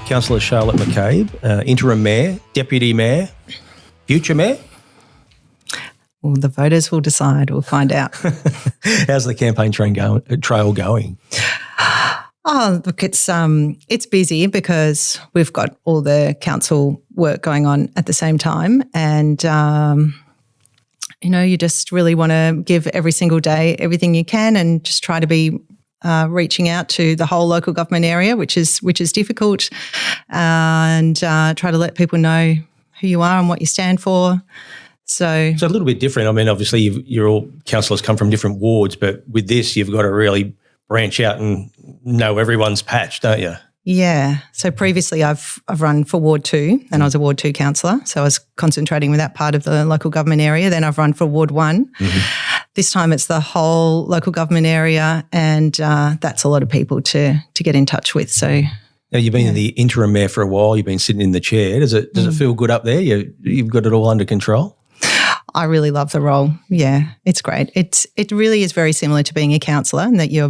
Councillor Charlotte McCabe, interim mayor, deputy mayor, future mayor? Well, the voters will decide. We'll find out. How's the campaign trail going? Oh, look, it's busy because we've got all the council work going on at the same time, and you just really want to give every single day everything you can, and just try to be reaching out to the whole local government area, which is difficult, and try to let people know who you are and what you stand for. So a little bit different. I mean, obviously, you're all councillors come from different wards, but with this, you've got to really branch out and know everyone's patch, don't you? Yeah. So previously I've run for Ward 2 and I was a Ward 2 councillor. So I was concentrating with that part of the local government area. Then I've run for Ward 1. Mm-hmm. This time it's the whole local government area, and that's a lot of people to get in touch with. So now you've been the interim mayor for a while. You've been sitting in the chair. Does it feel good up there? You've got it all under control? I really love the role. Yeah, it's great. It really is very similar to being a councillor, in that you're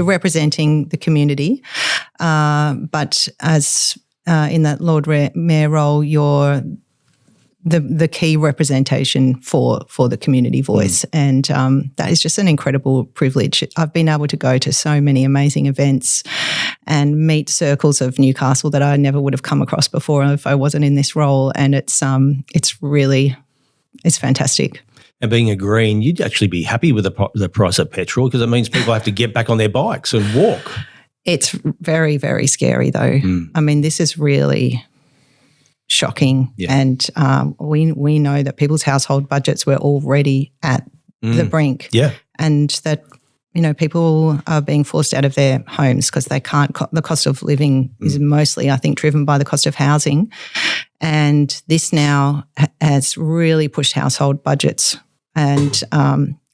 representing the community, but as in that Lord Mayor role, you're the key representation for the community voice, and that is just an incredible privilege. I've been able to go to so many amazing events and meet circles of Newcastle that I never would have come across before if I wasn't in this role, and it's fantastic. And being a Green, you'd actually be happy with the price of petrol, because it means people have to get back on their bikes and walk. It's very, very scary though. I mean, this is really shocking, and we know that people's household budgets were already at the brink, and that people are being forced out of their homes because they can't. The cost of living is mostly, I think, driven by the cost of housing, and this now has really pushed household budgets. And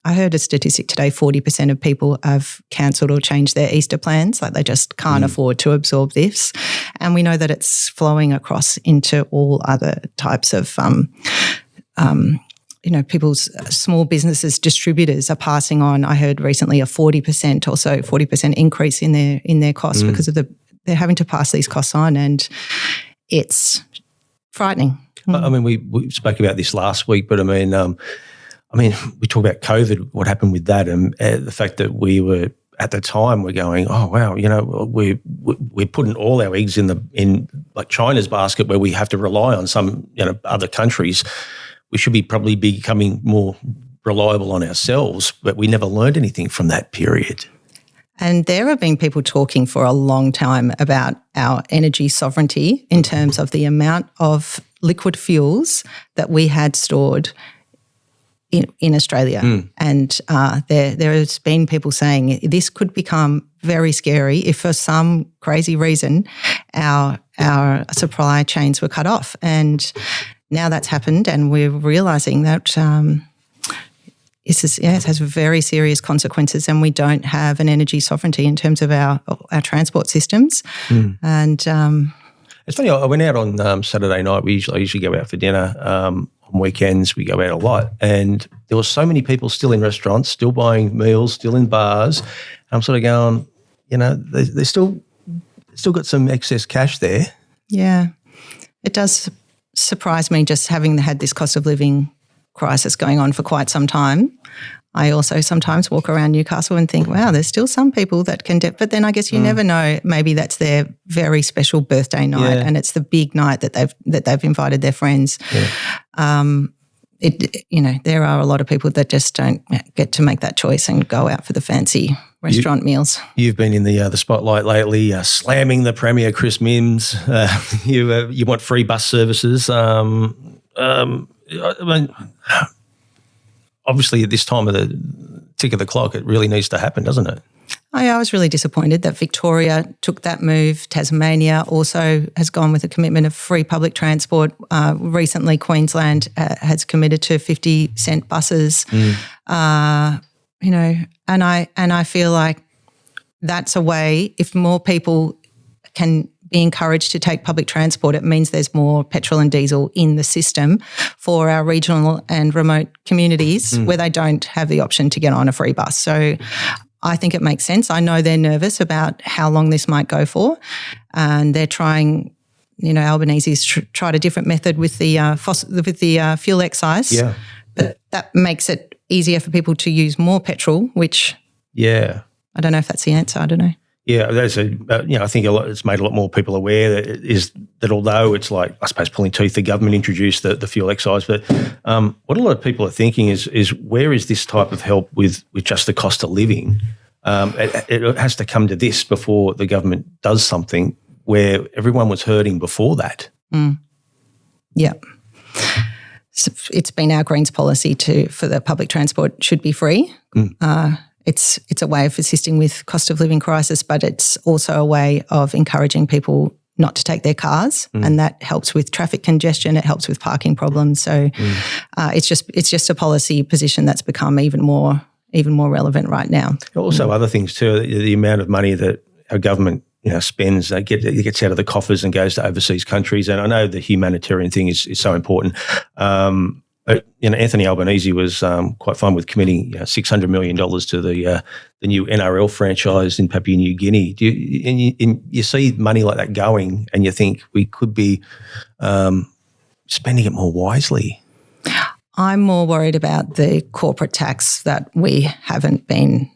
I heard a statistic today: 40% of people have cancelled or changed their Easter plans, like they just can't afford to absorb this. And we know that it's flowing across into all other types of people's small businesses, distributors are passing on. I heard recently a 40% increase in their costs because of they're having to pass these costs on, and it's frightening. I mean, we spoke about this last week, but I mean, we talk about COVID, what happened with that, and the fact that we were at the time we're going, oh wow, we're putting all our eggs in like China's basket, where we have to rely on some other countries. We should be probably becoming more reliable on ourselves, but we never learned anything from that period. And there have been people talking for a long time about our energy sovereignty in terms of the amount of liquid fuels that we had stored in Australia. And there has been people saying this could become very scary if for some crazy reason our supply chains were cut off. And now that's happened, and we're realising that it has very serious consequences, and we don't have an energy sovereignty in terms of our transport systems. And it's funny, I went out on Saturday night. I usually go out for dinner. On weekends we go out a lot, and there were so many people still in restaurants, still buying meals, still in bars. And I'm sort of going, they still got some excess cash there. Yeah, it does surprise me, just having had this cost of living crisis going on for quite some time. I also sometimes walk around Newcastle and think, wow, there's still some people that can but then I guess you never know, maybe that's their very special birthday night, and it's the big night that they've invited their friends. There are a lot of people that just don't get to make that choice and go out for the fancy restaurant meals. You've been in the spotlight lately, slamming the Premier Chris Mims. You want free bus services. I mean, obviously at this time of the tick of the clock, it really needs to happen, doesn't it? I was really disappointed that Victoria took that move. Tasmania also has gone with a commitment of free public transport. Recently, Queensland has committed to 50-cent buses. And I feel like that's a way, if more people can be encouraged to take public transport, it means there's more petrol and diesel in the system for our regional and remote communities where they don't have the option to get on a free bus. So I think it makes sense. I know they're nervous about how long this might go for, and they're trying. Albanese's tried a different method with the fuel excise. Yeah, but that makes it easier for people to use more petrol. Which I don't know if that's the answer. I don't know. Yeah, that's I think it's made a lot more people aware that although it's like, I suppose, pulling teeth, the government introduced the fuel excise, but what a lot of people are thinking is where is this type of help with just the cost of living? It has to come to this before the government does something where everyone was hurting before that. Yeah. So it's been our Greens policy for the public transport should be free. It's a way of assisting with cost of living crisis, but it's also a way of encouraging people not to take their cars, and that helps with traffic congestion. It helps with parking problems. So it's just a policy position that's become even more relevant right now. Also, other things too. The amount of money that our government spends, it gets out of the coffers and goes to overseas countries. And I know the humanitarian thing is so important. But Anthony Albanese was quite fine with committing $600 million to the new NRL franchise in Papua New Guinea. You see money like that going, and you think we could be spending it more wisely. I'm more worried about the corporate tax that we haven't been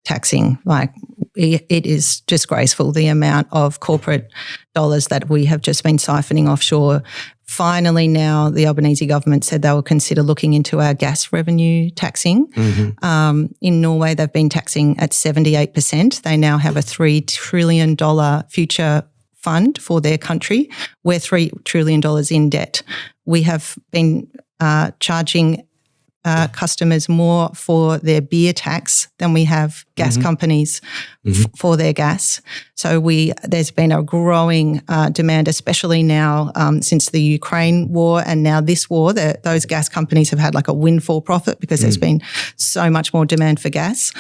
taxing. Like, it is disgraceful, the amount of corporate dollars that we have just been siphoning offshore. Finally, now the Albanese government said they will consider looking into our gas revenue taxing. In Norway, they've been taxing at 78%. They now have a $3 trillion future fund for their country. We're $3 trillion in debt. We have been charging customers more for their beer tax than we have gas companies for their gas. So there's been a growing demand, especially now since the Ukraine war and now this war, that those gas companies have had like a windfall profit because there's been so much more demand for gas.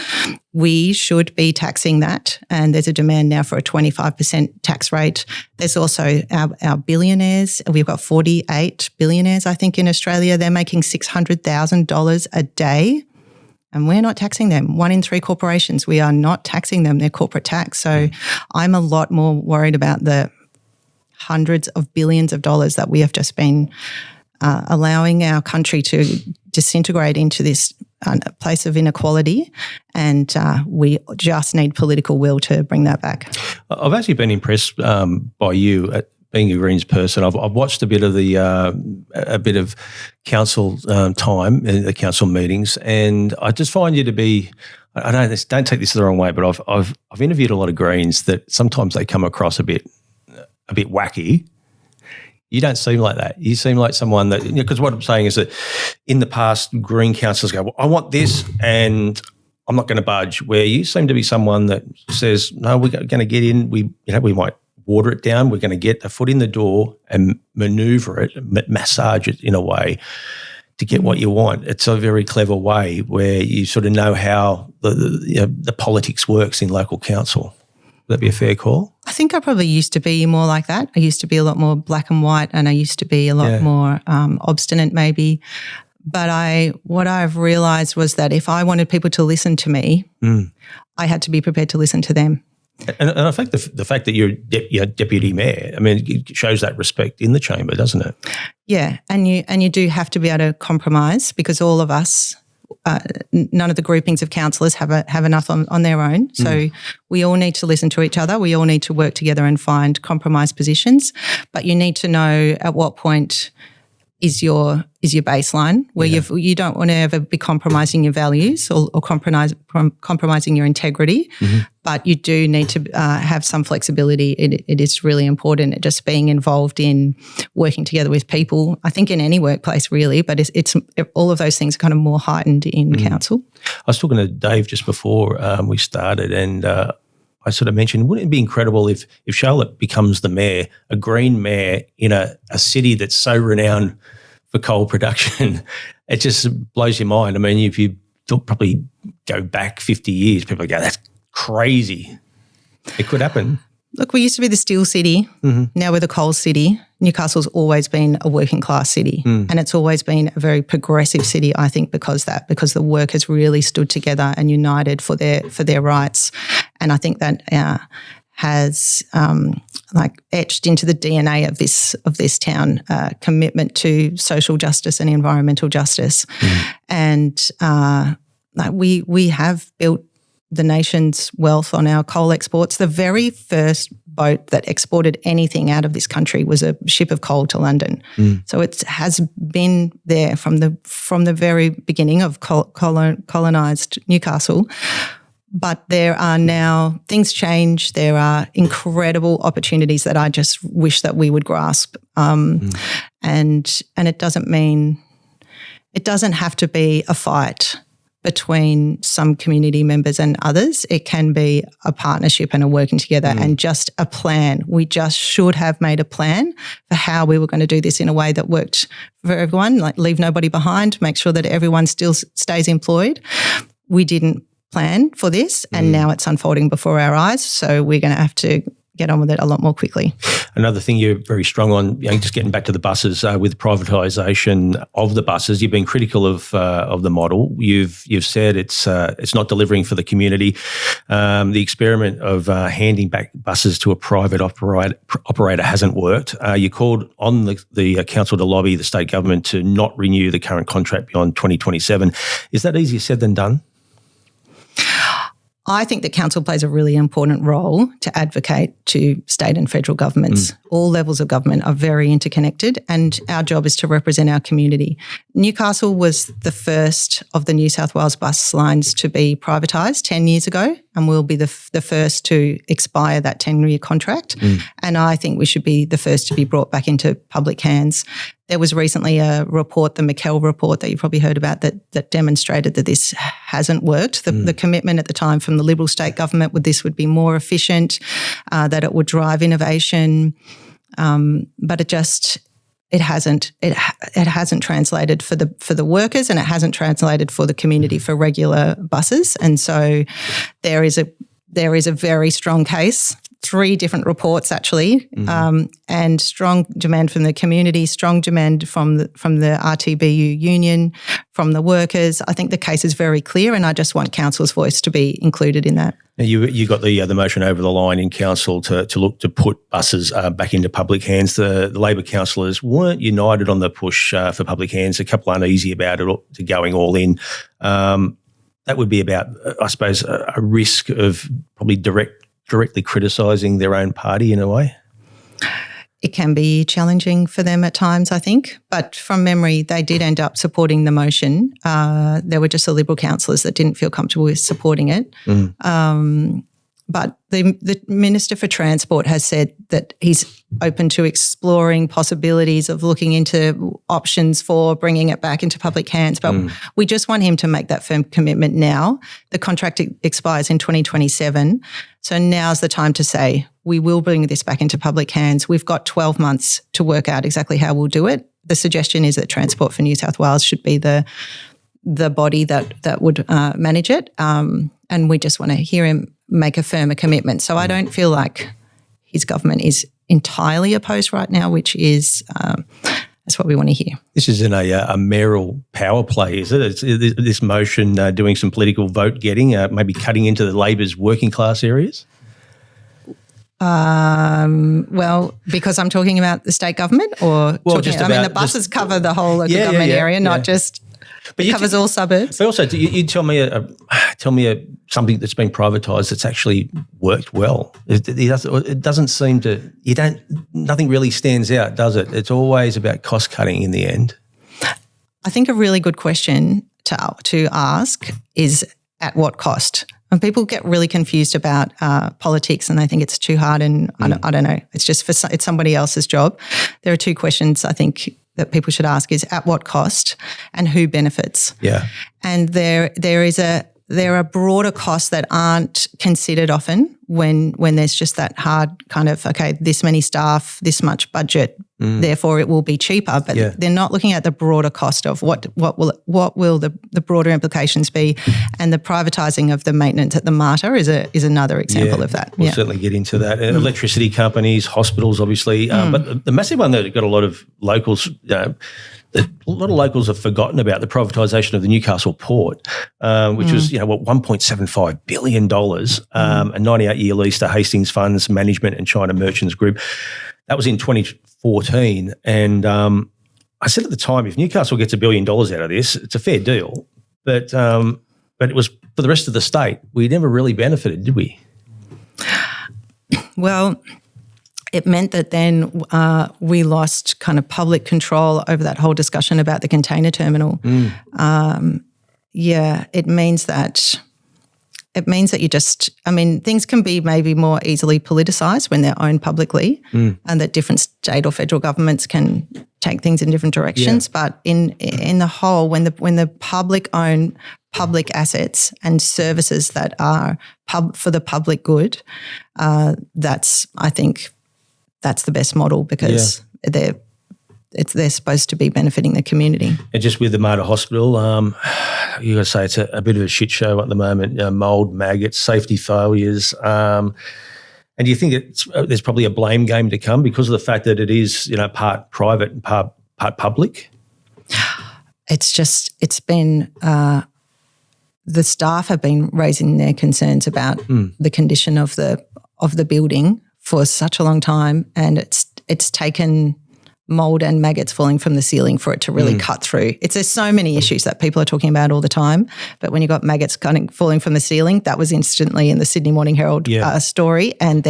We should be taxing that, and there's a demand now for a 25% tax rate. There's also our billionaires. We've got 48 billionaires, I think, in Australia. They're making $600,000 a day, and we're not taxing them. 1 in 3 corporations, we are not taxing them, their corporate tax. So I'm a lot more worried about the hundreds of billions of dollars that we have just been allowing our country to disintegrate into this place of inequality, and we just need political will to bring that back. I've actually been impressed by you at being a Greens person. I've watched a bit of council time in the council meetings, and I just find you to be. I don't take this the wrong way, but I've interviewed a lot of Greens that sometimes they come across a bit wacky. You don't seem like that. You seem like someone that, because what I'm saying is that in the past, Green councillors go, well, I want this and I'm not going to budge, where you seem to be someone that says, no, we're going to get in, we might water it down, we're going to get a foot in the door and manoeuvre it, massage it in a way to get what you want. It's a very clever way where you sort of know how the politics works in local council. Would that be a fair call? I think I probably used to be more like that. I used to be a lot more black and white, and I used to be a lot more obstinate maybe. But what I've realised was that if I wanted people to listen to me, I had to be prepared to listen to them. And I think the fact that you're deputy mayor, I mean, it shows that respect in the chamber, doesn't it? Yeah, and you do have to be able to compromise, because all of us, none of the groupings of councillors have enough on their own. So we all need to listen to each other. We all need to work together and find compromise positions. But you need to know at what point is your baseline, where you don't want to ever be compromising your values or compromising your integrity, but you do need to have some flexibility. It is really important, just being involved in working together with people, I think in any workplace really, but it's all of those things are kind of more heightened in council. I was talking to Dave just before we started, and I sort of mentioned, wouldn't it be incredible if Charlotte becomes the mayor, a Green mayor in a city that's so renowned for coal production? It just blows your mind. I mean, if you probably go back 50 years, people go, that's crazy. It could happen. Look, we used to be the steel city. Now we're the coal city. Newcastle's always been a working class city, and it's always been a very progressive city, I think, because the workers really stood together and united for their rights. And I think that has etched into the DNA of this town, commitment to social justice and environmental justice. And we have built the nation's wealth on our coal exports. The very first boat that exported anything out of this country was a ship of coal to London. So it has been there from the very beginning of colonised Newcastle. But there are now, things change. There are incredible opportunities that I just wish that we would grasp. And it doesn't have to be a fight between some community members and others. It can be a partnership and a working together and just a plan. We just should have made a plan for how we were going to do this in a way that worked for everyone, like leave nobody behind, make sure that everyone still stays employed. We didn't plan for this, and now it's unfolding before our eyes. So we're going to have to get on with it a lot more quickly. Another thing you're very strong on, just getting back to the buses, with privatisation of the buses, you've been critical of the model. You've said it's not delivering for the community. The experiment of handing back buses to a private operator hasn't worked. You called on the council to lobby the state government to not renew the current contract beyond 2027. Is that easier said than done? I think that council plays a really important role to advocate to state and federal governments. All levels of government are very interconnected, and our job is to represent our community. Newcastle was the first of the New South Wales bus lines to be privatised 10 years ago, and we'll be the first to expire that 10-year contract. And I think we should be the first to be brought back into public hands. There was recently a report, the Mayoral report that you probably heard about, that demonstrated that this hasn't worked. The commitment at the time from the Liberal state government would be more efficient, that it would drive innovation, but it hasn't translated for the workers, and it hasn't translated for the community for regular buses. And so there is a very strong case. 3 different reports actually, and strong demand from the community, strong demand from the RTBU union, from the workers. I think the case is very clear, and I just want council's voice to be included in that. Now you got the motion over the line in council to look to put buses back into public hands. The Labor councillors weren't united on the push for public hands. A couple uneasy about it, to going all in. That would be about, I suppose, a risk of probably directly criticising their own party in a way? It can be challenging for them at times, I think. But from memory, they did end up supporting the motion. There were just the Liberal councillors that didn't feel comfortable with supporting it. But the Minister for Transport has said that he's open to exploring possibilities of looking into options for bringing it back into public hands. But we just want him to make that firm commitment now. The contract expires in 2027. So now's the time to say, we will bring this back into public hands. We've got 12 months to work out exactly how we'll do it. The suggestion is that Transport for New South Wales should be the body that would manage it. And we just want to hear him make a firmer commitment. So I don't feel like his government is entirely opposed right now, which is that's what we want to hear. This isn't a mayoral power play, is it? It's this motion doing some political vote getting, maybe cutting into the Labor's working class areas? Well, because I'm talking about the state government, or the buses cover the whole local government area, not just. But it covers all suburbs. But also, you tell me something that's been privatised that's actually worked well. It doesn't seem to. Nothing really stands out, does it? It's always about cost cutting in the end. I think a really good question to ask is, at what cost? And people get really confused about politics, and they think it's too hard. And I don't know. It's just it's somebody else's job. There are 2 questions I think that people should ask: is at what cost, and who benefits? Yeah. And there are broader costs that aren't considered often when there's just that hard kind of, okay, this many staff, this much budget, therefore it will be cheaper. But they're not looking at the broader cost of what will the broader implications be, and the privatising of the maintenance at the Mater is another example of that. We'll certainly get into that. Electricity companies, hospitals, obviously, but the massive one that got a lot of locals. A lot of locals have forgotten about the privatisation of the Newcastle port, which was, $1.75 billion, a 98-year lease to Hastings Funds Management and China Merchants Group. That was in 2014. And I said at the time, if Newcastle gets $1 billion out of this, it's a fair deal. But it was for the rest of the state. We never really benefited, did we? Well, it meant that then we lost kind of public control over that whole discussion about the container terminal. It means that you just, things can be maybe more easily politicised when they're owned publicly, and that different state or federal governments can take things in different directions. Yeah. But in the whole, when the public own public assets and services that are for the public good, I think that's the best model, because they're supposed to be benefiting the community. And just with the Mater Hospital, you got to say it's a bit of a shit show at the moment. Mould, maggots, safety failures. And do you think there's probably a blame game to come because of the fact that it is, part private and part public? It's been the staff have been raising their concerns about the condition of the building for such a long time, and it's taken mould and maggots falling from the ceiling for it to really cut through. There's so many issues that people are talking about all the time, but when you got maggots kind of falling from the ceiling, that was instantly in the Sydney Morning Herald story, and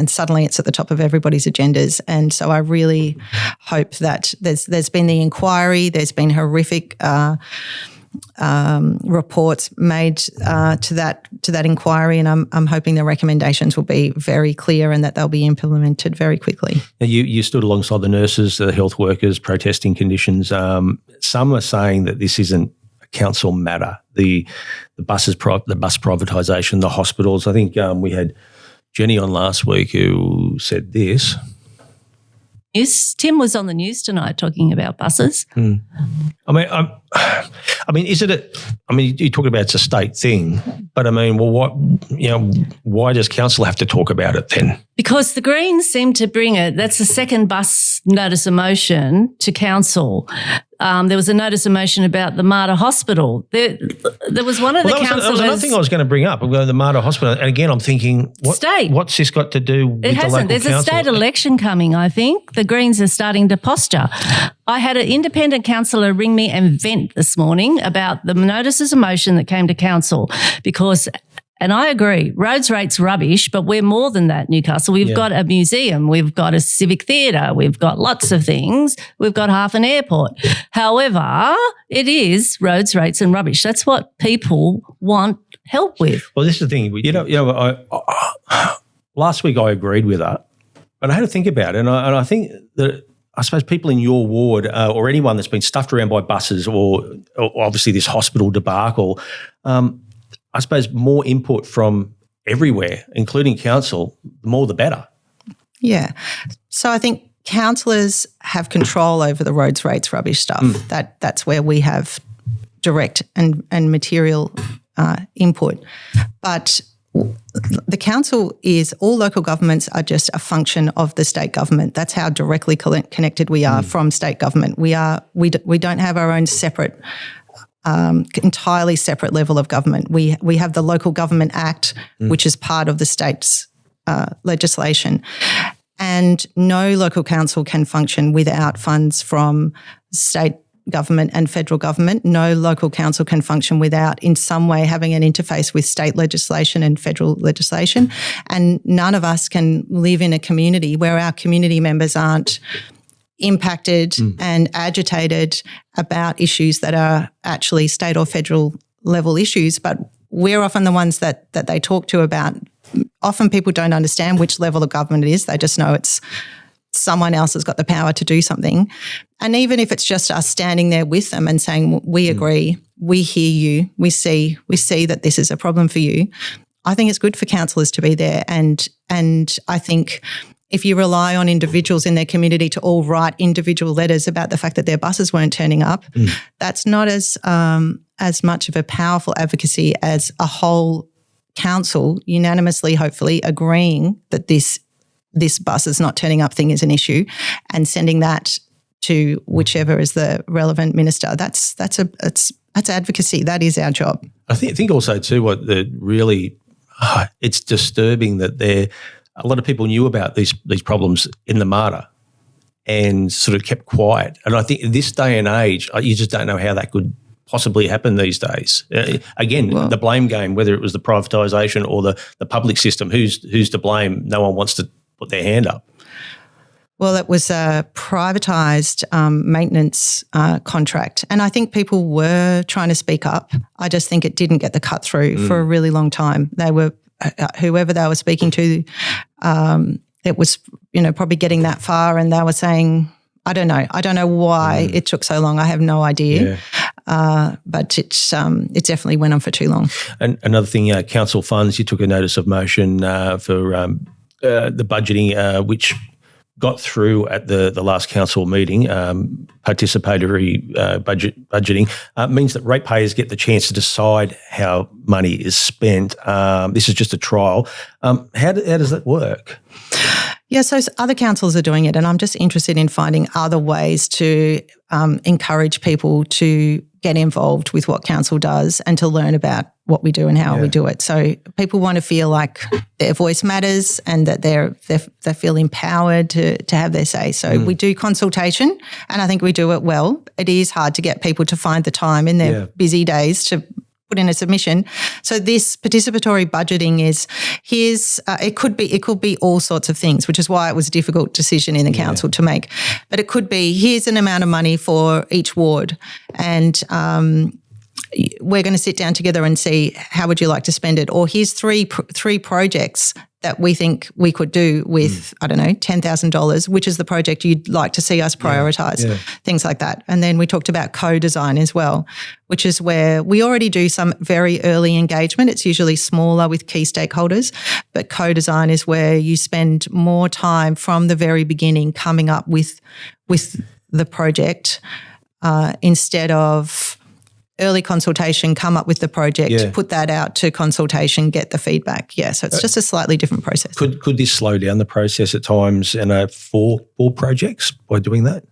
suddenly it's at the top of everybody's agendas. And so I really hope that there's been the inquiry, there's been horrific reports made to that inquiry, and I'm hoping the recommendations will be very clear and that they'll be implemented very quickly. Now you stood alongside the nurses, the health workers protesting conditions. Some are saying that this isn't a council matter. The bus privatisation, the hospitals. I think we had Jenny on last week who said this. Yes, Tim was on the news tonight talking about buses. Is it you talk about it's a state thing, but why does council have to talk about it then? Because the Greens seem to bring it. That's the second bus notice of motion to council. There was a notice of motion about the Mater Hospital. There was one of the councillors. That was another thing I was going to bring up, the Mater Hospital. And again, I'm thinking, what's this got to do with the local council? There's a state election coming, I think. The Greens are starting to posture. I had an independent councillor ring me and vent this morning about the notices of motion that came to council because, and I agree, roads rates rubbish, but we're more than that, Newcastle. We've got a museum, we've got a civic theatre, we've got lots of things, we've got half an airport. However, it is roads, rates and rubbish. That's what people want help with. Well, this is the thing. Last week I agreed with her, but I had to think about it, and I think that I suppose people in your ward or anyone that's been stuffed around by buses or obviously this hospital debacle, I suppose more input from everywhere, including council, the more the better. Yeah. So I think councillors have control over the roads, rates, rubbish stuff. That's where we have direct and material input. But the council all local governments are just a function of the state government. That's how directly connected we are from state government. We don't have our own separate, entirely separate level of government. We have the Local Government Act, which is part of the state's legislation. And no local council can function without funds from state government and federal government. No local council can function without in some way having an interface with state legislation and federal legislation. And none of us can live in a community where our community members aren't impacted and agitated about issues that are actually state or federal level issues, but we're often the ones that they talk to about. Often people don't understand which level of government it is. They just know it's someone else has got the power to do something. And even if it's just us standing there with them and saying, we agree, we hear you, we see that this is a problem for you, I think it's good for councillors to be there. And I think if you rely on individuals in their community to all write individual letters about the fact that their buses weren't turning up, that's not as much of a powerful advocacy as a whole council unanimously, hopefully, agreeing that this bus is not turning up thing is an issue, and sending that to whichever is the relevant minister. That's advocacy. That is our job. I think also too what the really it's disturbing that a lot of people knew about these problems in the Mater and sort of kept quiet. And I think in this day and age, you just don't know how that could possibly happen these days. Again, the blame game, whether it was the privatisation or the public system, who's to blame? No one wants to put their hand up. Well, it was a privatised maintenance contract, and I think people were trying to speak up. I just think it didn't get the cut through for a really long time. They were whoever they were speaking to, it was probably getting that far, and they were saying, I don't know why it took so long. I have no idea, but it definitely went on for too long. And another thing, council funds. You took a notice of motion for the budgeting, which got through at the last council meeting. Participatory budgeting means that ratepayers get the chance to decide how money is spent. This is just a trial. How does that work? Yeah, so other councils are doing it, and I'm just interested in finding other ways to encourage people to get involved with what council does and to learn about what we do and how we do it. So people want to feel like their voice matters and that they feel empowered to have their say. So we do consultation, and I think we do it well. It is hard to get people to find the time in their busy days to put in a submission. So this participatory budgeting is it could be all sorts of things, which is why it was a difficult decision in the council to make. But it could be, here's an amount of money for each ward, and we're going to sit down together and see how would you like to spend it, or here's three projects that we think we could do with, I don't know, $10,000, which is the project you'd like to see us prioritise, things like that. And then we talked about co-design as well, which is where we already do some very early engagement. It's usually smaller with key stakeholders, but co-design is where you spend more time from the very beginning coming up with the project instead of early consultation, come up with the project, put that out to consultation, get the feedback. Yeah, so it's just a slightly different process. Could this slow down the process at times for projects by doing that?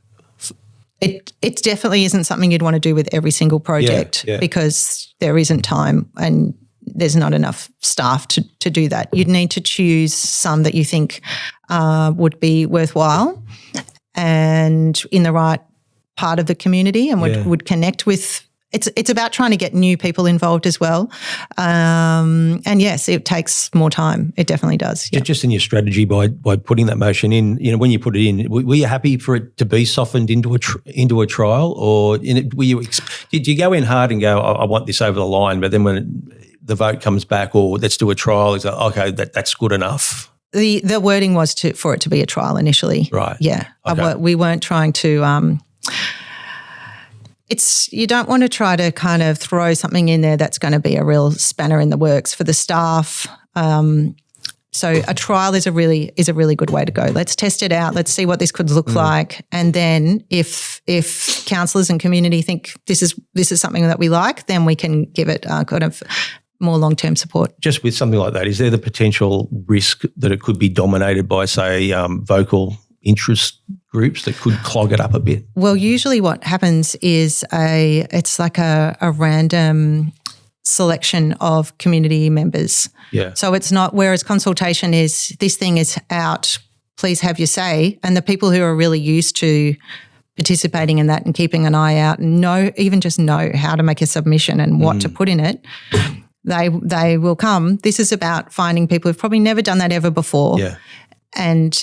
It definitely isn't something you'd want to do with every single project because there isn't time and there's not enough staff to do that. You'd need to choose some that you think would be worthwhile and in the right part of the community and would connect with. It's about trying to get new people involved as well. And yes, it takes more time. It definitely does. Yeah. Just in your strategy by putting that motion in, when you put it in, were you happy for it to be softened into a trial, or did you go in hard and go, I want this over the line, but then when the vote comes back, or let's do a trial, it's like, okay, that's good enough? The wording was for it to be a trial initially. Right. Yeah. Okay. We weren't trying to you don't want to try to kind of throw something in there that's going to be a real spanner in the works for the staff. So a trial is a really good way to go. Let's test it out. Let's see what this could look like, and then if councillors and community think this is something that we like, then we can give it kind of more long-term support. Just with something like that, is there the potential risk that it could be dominated by, say, vocal interest groups that could clog it up a bit? Well, usually what happens is it's like a random selection of community members. Yeah. So it's not, whereas consultation is, this thing is out, please have your say, and the people who are really used to participating in that and keeping an eye out and even just know how to make a submission and what to put in it, they will come. This is about finding people who've probably never done that ever before. Yeah. And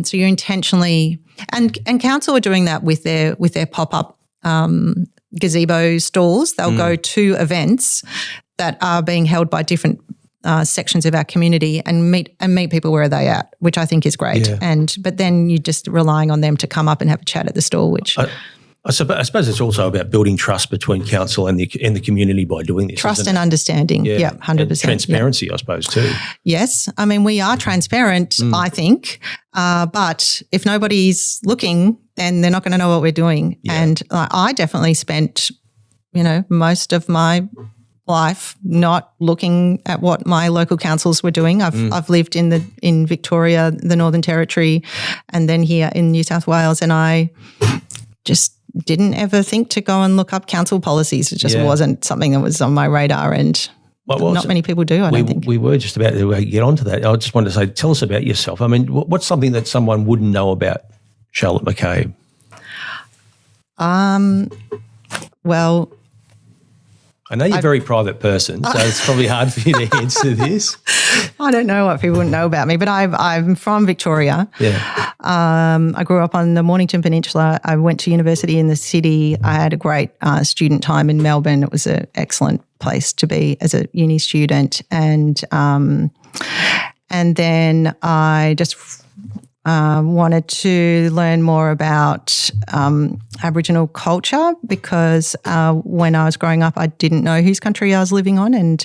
so you're intentionally, and council are doing that with their pop-up gazebo stalls. They'll go to events that are being held by different sections of our community and meet people where they're at, which I think is great. Yeah. But then you're just relying on them to come up and have a chat at the stall, which I suppose it's also about building trust between council and the community by doing this. Trust and understanding. Yeah, 100%. And transparency, I suppose, too. Yes. I mean, we are transparent, I think. But if nobody's looking, then they're not going to know what we're doing. Yeah. And I definitely spent, most of my life not looking at what my local councils were doing. I've lived in Victoria, the Northern Territory, and then here in New South Wales, and I just didn't ever think to go and look up council policies. It just wasn't something that was on my radar, and not many people do, I don't think. We were just about to get onto that. I just wanted to say, tell us about yourself. I mean, what's something that someone wouldn't know about Charlotte McCabe? Well, I know you're a very private person, so it's probably hard for you to answer this. I don't know what people wouldn't know about me, but I'm from Victoria. Yeah. I grew up on the Mornington Peninsula. I went to university in the city. I had a great student time in Melbourne. It was an excellent place to be as a uni student. And then I just wanted to learn more about Aboriginal culture because when I was growing up, I didn't know whose country I was living on, and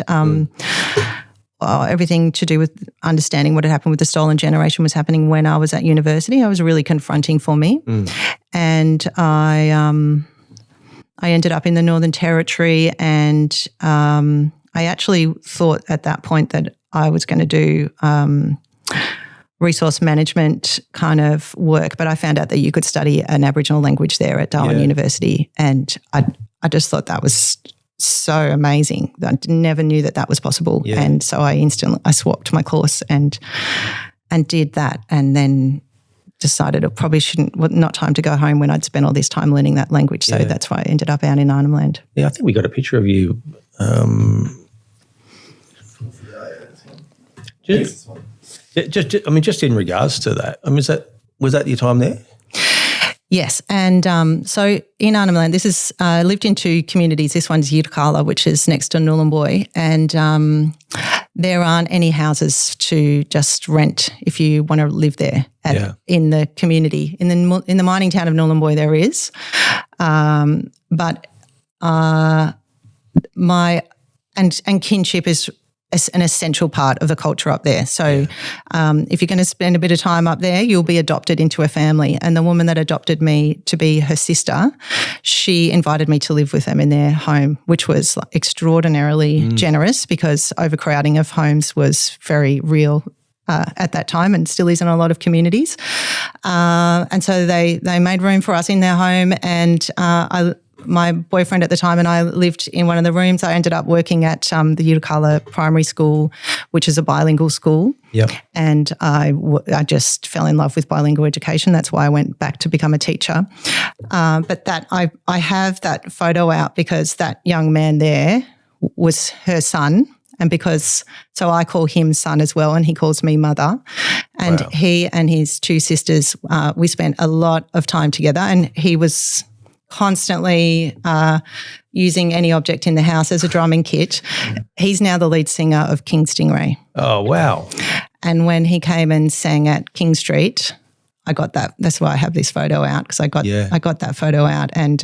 everything to do with understanding what had happened with the stolen generation was happening when I was at university. It was really confronting for me. And I ended up in the Northern Territory, and I actually thought at that point that I was going to do resource management kind of work, but I found out that you could study an Aboriginal language there at Darwin University, and I just thought that was so amazing. I never knew that was possible, and so I swapped my course and did that, and then decided it probably not time to go home when I'd spent all this time learning that language. So that's why I ended up out in Arnhem Land. Yeah, I think we got a picture of you. Just in regards to that, was that your time there? Yes, and so in Arnhem Land, this is lived in two communities. This one's Newcastle, which is next to Nhulunbuy, and there aren't any houses to just rent if you want to live there in the community. In the mining town of Nhulunbuy, there is, but kinship is an essential part of the culture up there. So if you're going to spend a bit of time up there, you'll be adopted into a family. And the woman that adopted me to be her sister, she invited me to live with them in their home, which was extraordinarily generous because overcrowding of homes was very real at that time and still is in a lot of communities. And so they made room for us in their home, and my boyfriend at the time and I lived in one of the rooms. I ended up working at the Utakala Primary School, which is a bilingual school. Yep. And I just fell in love with bilingual education. That's why I went back to become a teacher. But that I have that photo out because that young man there was her son. And so I call him son as well, and he calls me mother. And he and his two sisters, we spent a lot of time together, and he was constantly using any object in the house as a drumming kit. He's now the lead singer of King Stingray. Oh, wow. And when he came and sang at King Street, I got that. That's why I have this photo out, because I got that photo out, and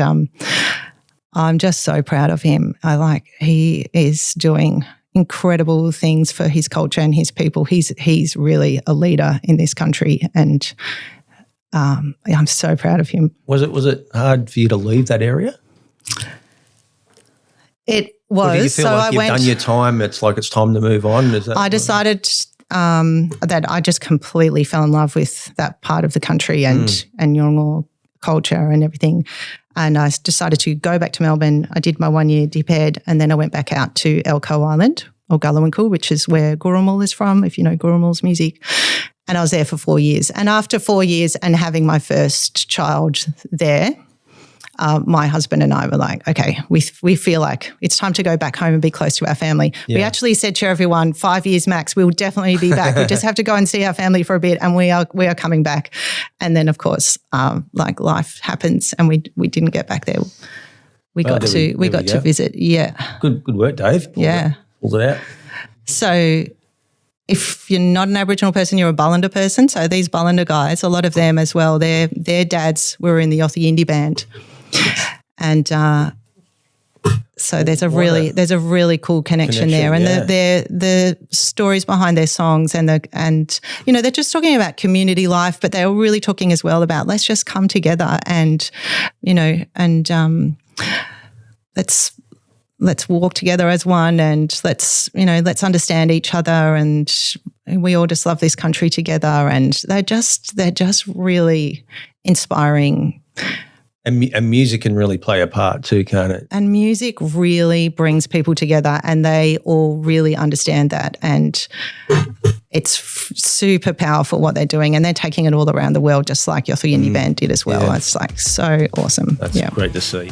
I'm just so proud of him. He is doing incredible things for his culture and his people. He's really a leader in this country, and I'm so proud of him. Was it hard for you to leave that area? It was. Or do you feel like you've done your time? It's like it's time to move on. I decided that I just completely fell in love with that part of the country and Yolngu culture and everything. And I decided to go back to Melbourne. I did my 1 year dip ed, and then I went back out to Elcho Island, or Gulliwinkle, which is where Gurrumul is from, if you know Gurrumul's music. And I was there for 4 years. And after 4 years and having my first child there, my husband and I were like, okay, we feel like it's time to go back home and be close to our family. Yeah. We actually said to everyone, 5 years max, we'll definitely be back. We just have to go and see our family for a bit, and we are coming back. And then, of course, life happens, and we didn't get back there. We got to visit. Yeah. Good work, Dave. Pulled it out. So if you're not an Aboriginal person, you're a Bullanda person. So these Bullanda guys, a lot of them as well, their dads were in the Yothu Yindi band. And so there's a really cool connection there, and the stories behind their songs and they're just talking about community life, but they're really talking as well about let's just come together and let's walk together as one, and let's understand each other, and we all just love this country together, and they're just really inspiring. And music can really play a part too, can't it? And music really brings people together, and they all really understand that. And it's super powerful what they're doing, and they're taking it all around the world, just like Yothu Yindi Band did as well. Yeah. It's like so awesome. That's great to see.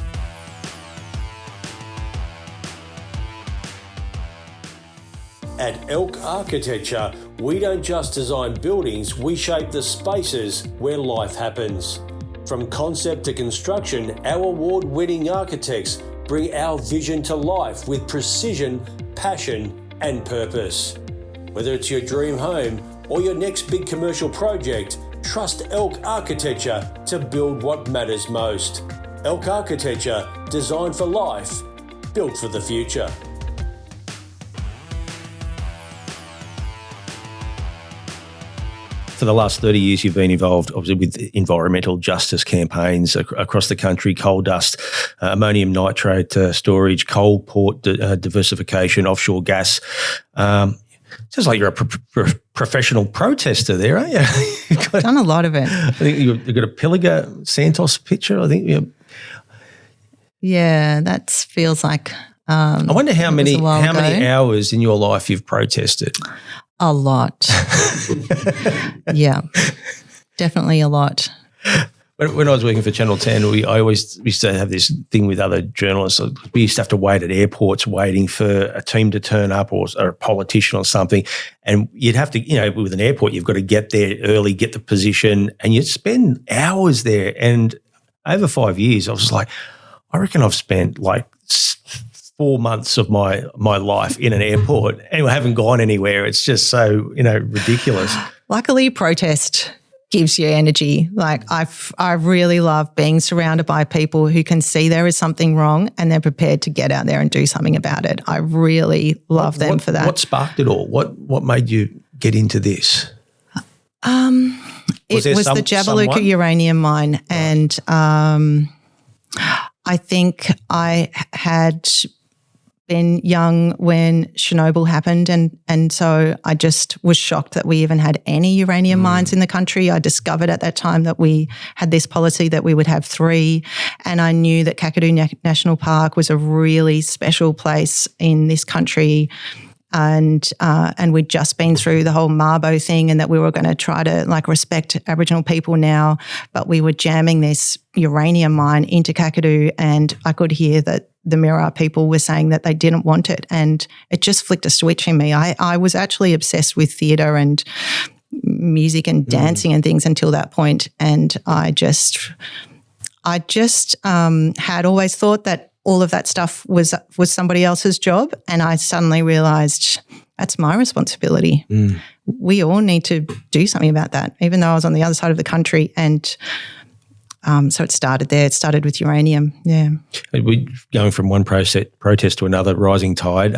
At Elk Architecture, we don't just design buildings, we shape the spaces where life happens. From concept to construction, our award-winning architects bring our vision to life with precision, passion, and purpose. Whether it's your dream home or your next big commercial project, trust Elk Architecture to build what matters most. Elk Architecture, designed for life, built for the future. For the last 30 years, you've been involved, obviously, with environmental justice campaigns across the country, coal dust, ammonium nitrate storage, coal port diversification, offshore gas. Sounds like you're a professional protester there, aren't you? I've done a lot of it. I think you've got a Pilliga Santos picture, I think. Yeah, that feels like I wonder how many hours in your life you've protested. A lot. Yeah, definitely a lot. When I was working for Channel 10, I always used to have this thing with other journalists. We used to have to wait at airports waiting for a team to turn up or a politician or something. And you'd have to, with an airport, you've got to get there early, get the position, and you'd spend hours there. And over 5 years, I was like, I reckon I've spent like 4 months of my life in an airport, and I haven't gone anywhere. It's just so, ridiculous. Luckily, protest gives you energy. Like I really love being surrounded by people who can see there is something wrong and they're prepared to get out there and do something about it. I really love them for that. What sparked it all? What made you get into this? It was the Jabiluka uranium mine, and I think I had been young when Chernobyl happened, and so I just was shocked that we even had any uranium mines in the country. I discovered at that time that we had this policy that we would have 3, and I knew that Kakadu National Park was a really special place in this country. And we'd just been through the whole Mabo thing, and that we were going to try to respect Aboriginal people now, but we were jamming this uranium mine into Kakadu, and I could hear that the Mayoral people were saying that they didn't want it, and it just flicked a switch in me. I was actually obsessed with theatre and music and dancing and things until that point, and I just had always thought that all of that stuff was somebody else's job, and I suddenly realised that's my responsibility. We all need to do something about that, even though I was on the other side of the country. And so it started there. It started with uranium, yeah. We're going from one protest to another, rising tide.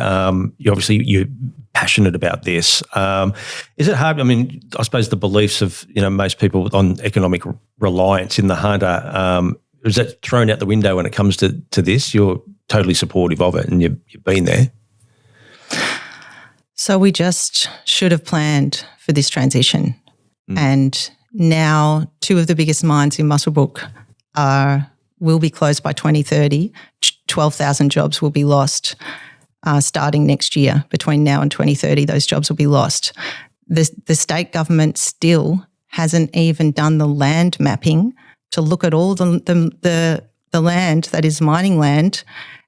You're passionate about this. Is it hard? I mean, I suppose the beliefs of most people on economic reliance in the hunter, is that thrown out the window when it comes to this? You're totally supportive of it, and you've been there. So we just should have planned for this transition. And now 2 of the biggest mines in Muswellbrook will be closed by 2030. 12,000 jobs will be lost starting next year. Between now and 2030, those jobs will be lost. The state government still hasn't even done the land mapping to look at all the land that is mining land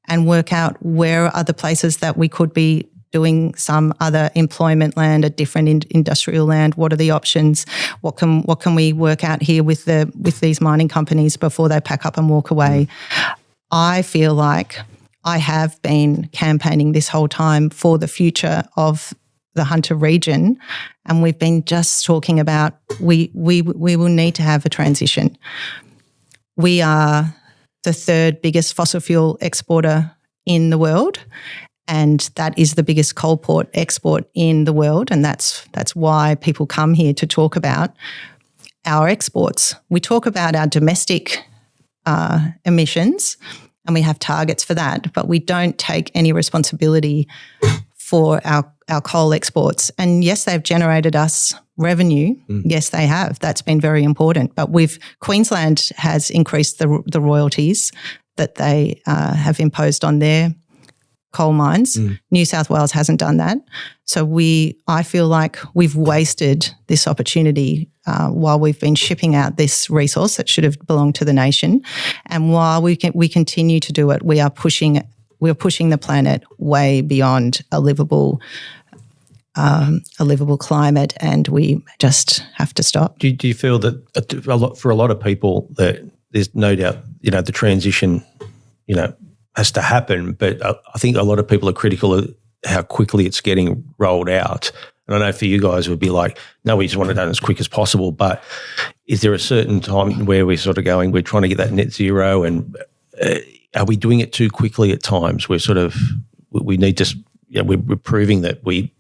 and work out where are the places that we could be doing some other employment land, a different industrial land. What are the options? What can we work out here with these mining companies before they pack up and walk away? I feel like I have been campaigning this whole time for the future of the Hunter region, and we've been just talking about we will need to have a transition. We are the third biggest fossil fuel exporter in the world, and that is the biggest coal port export in the world, and that's why people come here to talk about our exports. We talk about our domestic emissions, and we have targets for that, but we don't take any responsibility for our coal exports. And yes, they've generated us revenue. Yes, they have. That's been very important. But Queensland has increased the royalties that they have imposed on their coal mines. New South Wales hasn't done that. So I feel like we've wasted this opportunity while we've been shipping out this resource that should have belonged to the nation. And while we continue to do it, we're pushing the planet way beyond a livable climate, and we just have to stop. Do you feel that for a lot of people that there's no doubt, the transition, has to happen, but I think a lot of people are critical of how quickly it's getting rolled out. And I know for you guys it would be like, no, we just want it done as quick as possible, but is there a certain time where we're sort of going, we're trying to get that net zero, and are we doing it too quickly at times? We're sort of, we need to, we're proving that we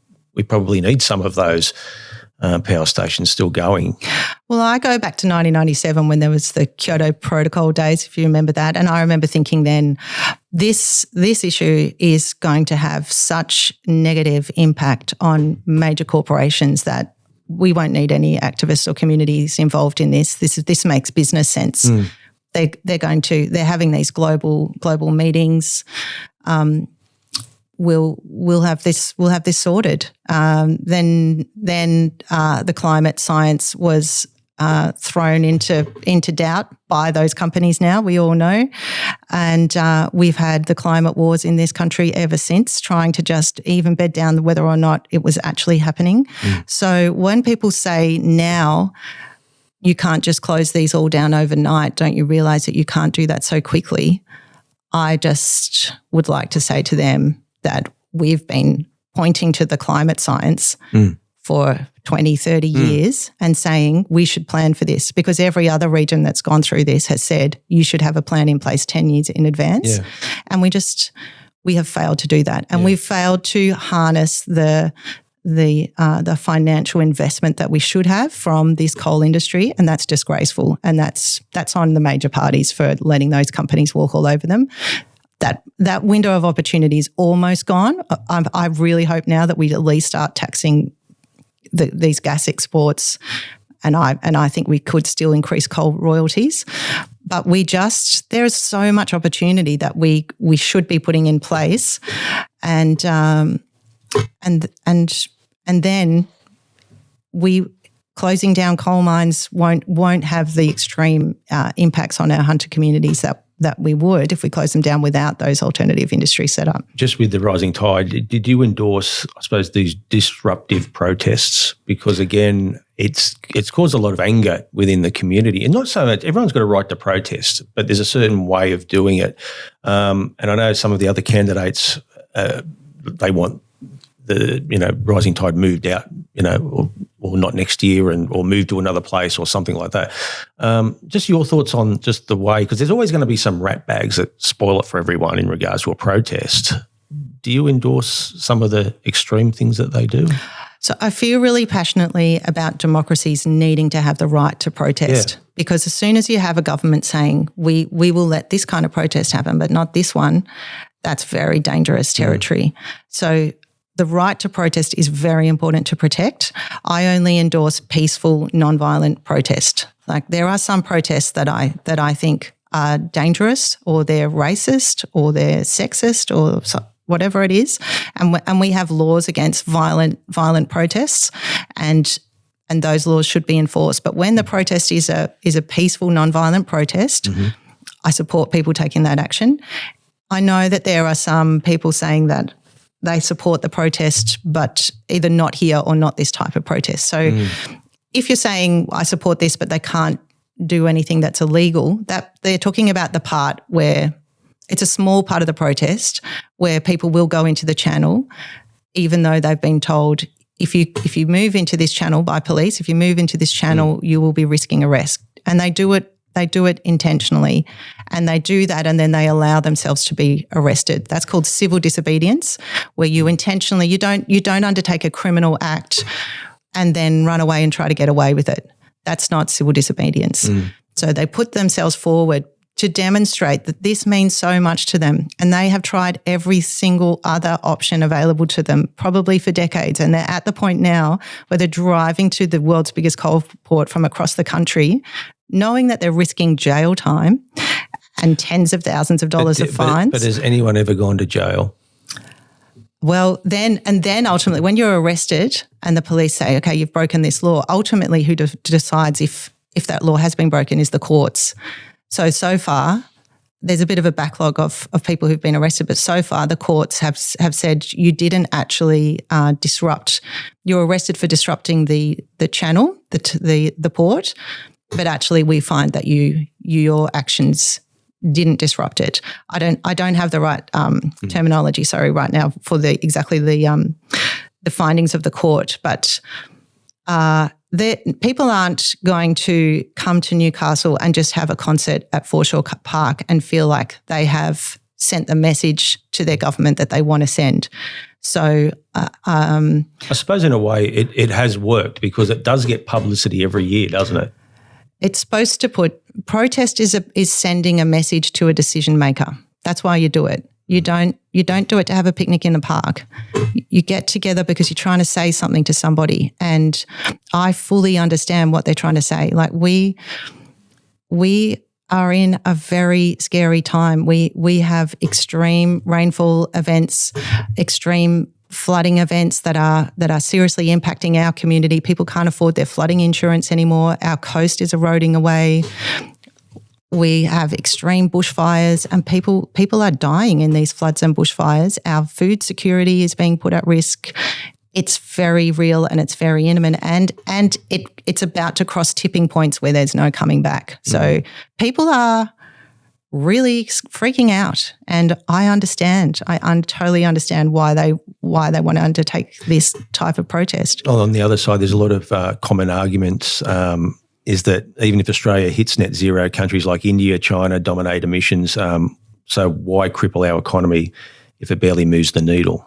probably need some of those power stations still going. Well, I go back to 1997 when there was the Kyoto Protocol days, if you remember that. And I remember thinking then, this issue is going to have such negative impact on major corporations that we won't need any activists or communities involved in this. This makes business sense. They're having these global meetings. We'll have this sorted. Then the climate science was thrown into doubt by those companies now, we all know. And we've had the climate wars in this country ever since, trying to just even bed down whether or not it was actually happening. So when people say now, you can't just close these all down overnight, don't you realise that you can't do that so quickly? I just would like to say to them that we've been pointing to the climate science for 20, 30 years and saying we should plan for this, because every other region that's gone through this has said you should have a plan in place 10 years in advance. Yeah. And we have failed to do that. And we've failed to harness the financial investment that we should have from this coal industry, and that's disgraceful. And that's on the major parties for letting those companies walk all over them. That window of opportunity is almost gone. I really hope now that we at least start taxing these gas exports, and I think we could still increase coal royalties. But there is so much opportunity that we should be putting in place, and then we closing down coal mines won't have the extreme impacts on our hunter communities that we would if we close them down without those alternative industries set up. Just with the rising tide, did you endorse, I suppose, these disruptive protests? Because again, it's caused a lot of anger within the community, and not so much. Everyone's got a right to protest, but there's a certain way of doing it. And I know some of the other candidates, they want the rising tide moved out, or not next year, or moved to another place or something like that. Just your thoughts on just the way, because there's always going to be some rat bags that spoil it for everyone in regards to a protest. Do you endorse some of the extreme things that they do? So I feel really passionately about democracies needing to have the right to protest, because as soon as you have a government saying we will let this kind of protest happen but not this one, that's very dangerous territory. So the right to protest is very important to protect. I only endorse peaceful, non-violent protest. Like, there are some protests that I think are dangerous, or they're racist, or they're sexist, or whatever it is, and we have laws against violent protests, and those laws should be enforced. But when the protest is a peaceful, non-violent protest, I support people taking that action. I know that there are some people saying that they support the protest, but either not here or not this type of protest. So if you're saying I support this, but they can't do anything that's illegal, that they're talking about the part where it's a small part of the protest where people will go into the channel, even though they've been told, if you move into this channel by police, if you move into this channel, you will be risking arrest. And they do it They do it intentionally, and they do that, and then they allow themselves to be arrested. That's called civil disobedience, where you intentionally you don't undertake a criminal act and then run away and try to get away with it. That's not civil disobedience. So they put themselves forward to demonstrate that this means so much to them, and they have tried every single other option available to them, probably for decades, and they're at the point now where they're driving to the world's biggest coal port from across the country, knowing that they're risking jail time and tens of thousands of dollars of fines. But has anyone ever gone to jail? Well, then ultimately when you're arrested and the police say, okay, you've broken this law, ultimately who decides if that law has been broken is the courts. So far, there's a bit of a backlog of people who've been arrested, but so far the courts have said you didn't actually disrupt. You're arrested for disrupting the channel, the port, but actually we find that your actions didn't disrupt it. I don't have the right terminology, right now for the findings of the court, but people aren't going to come to Newcastle and just have a concert at Foreshore Park and feel like they have sent the message to their government that they want to send. So I suppose in a way it has worked because it does get publicity every year, doesn't it? It's supposed to protest is sending a message to a decision maker. That's why you do it. You don't do it to have a picnic in the park. You get together because you're trying to say something to somebody. And I fully understand what they're trying to say. Like we are in a very scary time. We have extreme rainfall events, extreme flooding events that are seriously impacting our community. People can't afford their flooding insurance anymore. Our coast is eroding away. We have extreme bushfires, and people are dying in these floods and bushfires. Our food security is being put at risk. It's very real and it's very imminent, and it's about to cross tipping points where there's no coming back. So people are really freaking out, and I understand. I totally understand why they want to undertake this type of protest. Well, on the other side, there's a lot of common arguments. Is that even if Australia hits net zero, countries like India, China dominate emissions. So why cripple our economy if it barely moves the needle?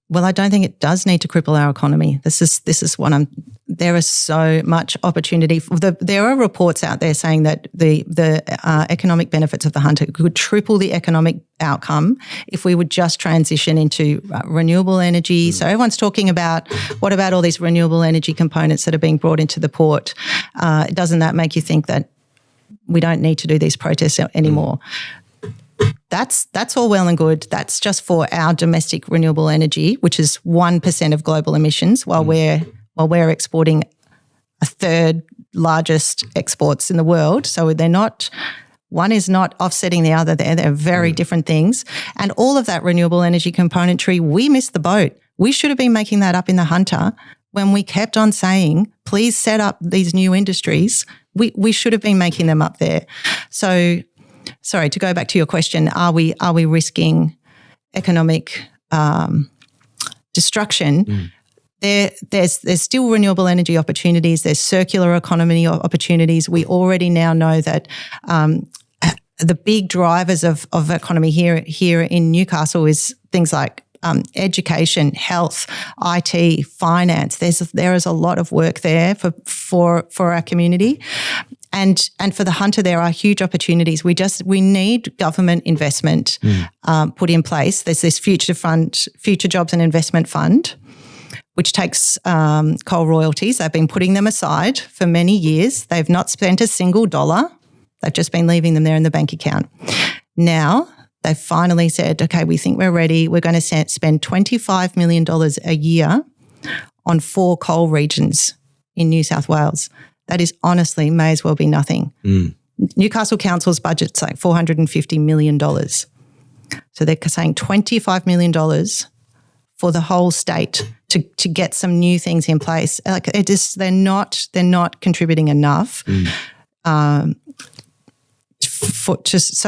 Well, I don't think it does need to cripple our economy. This is what there is so much opportunity. There are reports out there saying that the economic benefits of the hunter could triple the economic outcome if we would just transition into renewable energy. So everyone's talking about, what about all these renewable energy components that are being brought into the port? Doesn't that make you think that we don't need to do these protests anymore? That's all well and good. That's just for our domestic renewable energy, which is 1% of global emissions, while we're exporting a third largest exports in the world. So one is not offsetting the other there. They're very different things. And all of that renewable energy componentry, we missed the boat. We should have been making that up in the Hunter when we kept on saying, please set up these new industries. We should have been making them up there. So, sorry, to go back to your question, are we risking economic destruction? There's still renewable energy opportunities. There's circular economy opportunities. We already now know that the big drivers of economy here in Newcastle is things like education, health, IT, finance. There is a lot of work there for our community. And for the Hunter, there are huge opportunities. We need government investment put in place. There's this Future Jobs and Investment Fund, which takes coal royalties. They've been putting them aside for many years. They've not spent a single dollar. They've just been leaving them there in the bank account. Now they've finally said, okay, we think we're ready. We're going to spend $25 million a year on 4 coal regions in New South Wales. That is honestly may as well be nothing. Newcastle Council's budget's like $450 million. So they're saying $25 million for the whole state to get some new things in place. Like they're not contributing enough. So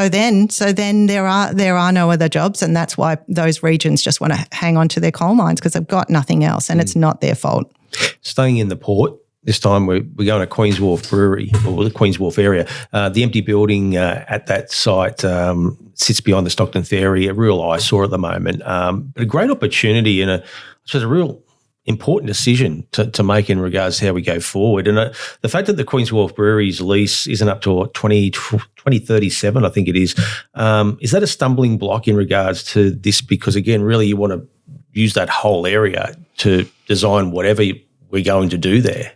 then there are no other jobs, and that's why those regions just want to hang on to their coal mines because they've got nothing else, and it's not their fault. Staying in the port, this time we're going to Queen's Wharf Brewery, or the Queen's Wharf area. The empty building at that site sits behind the Stockton Ferry, a real eyesore at the moment, but a great opportunity and a real important decision to make in regards to how we go forward. And the fact that the Queen's Wharf Brewery's lease isn't up to 2037, I think it is that a stumbling block in regards to this? Because, again, really you want to use that whole area to design whatever we're going to do there.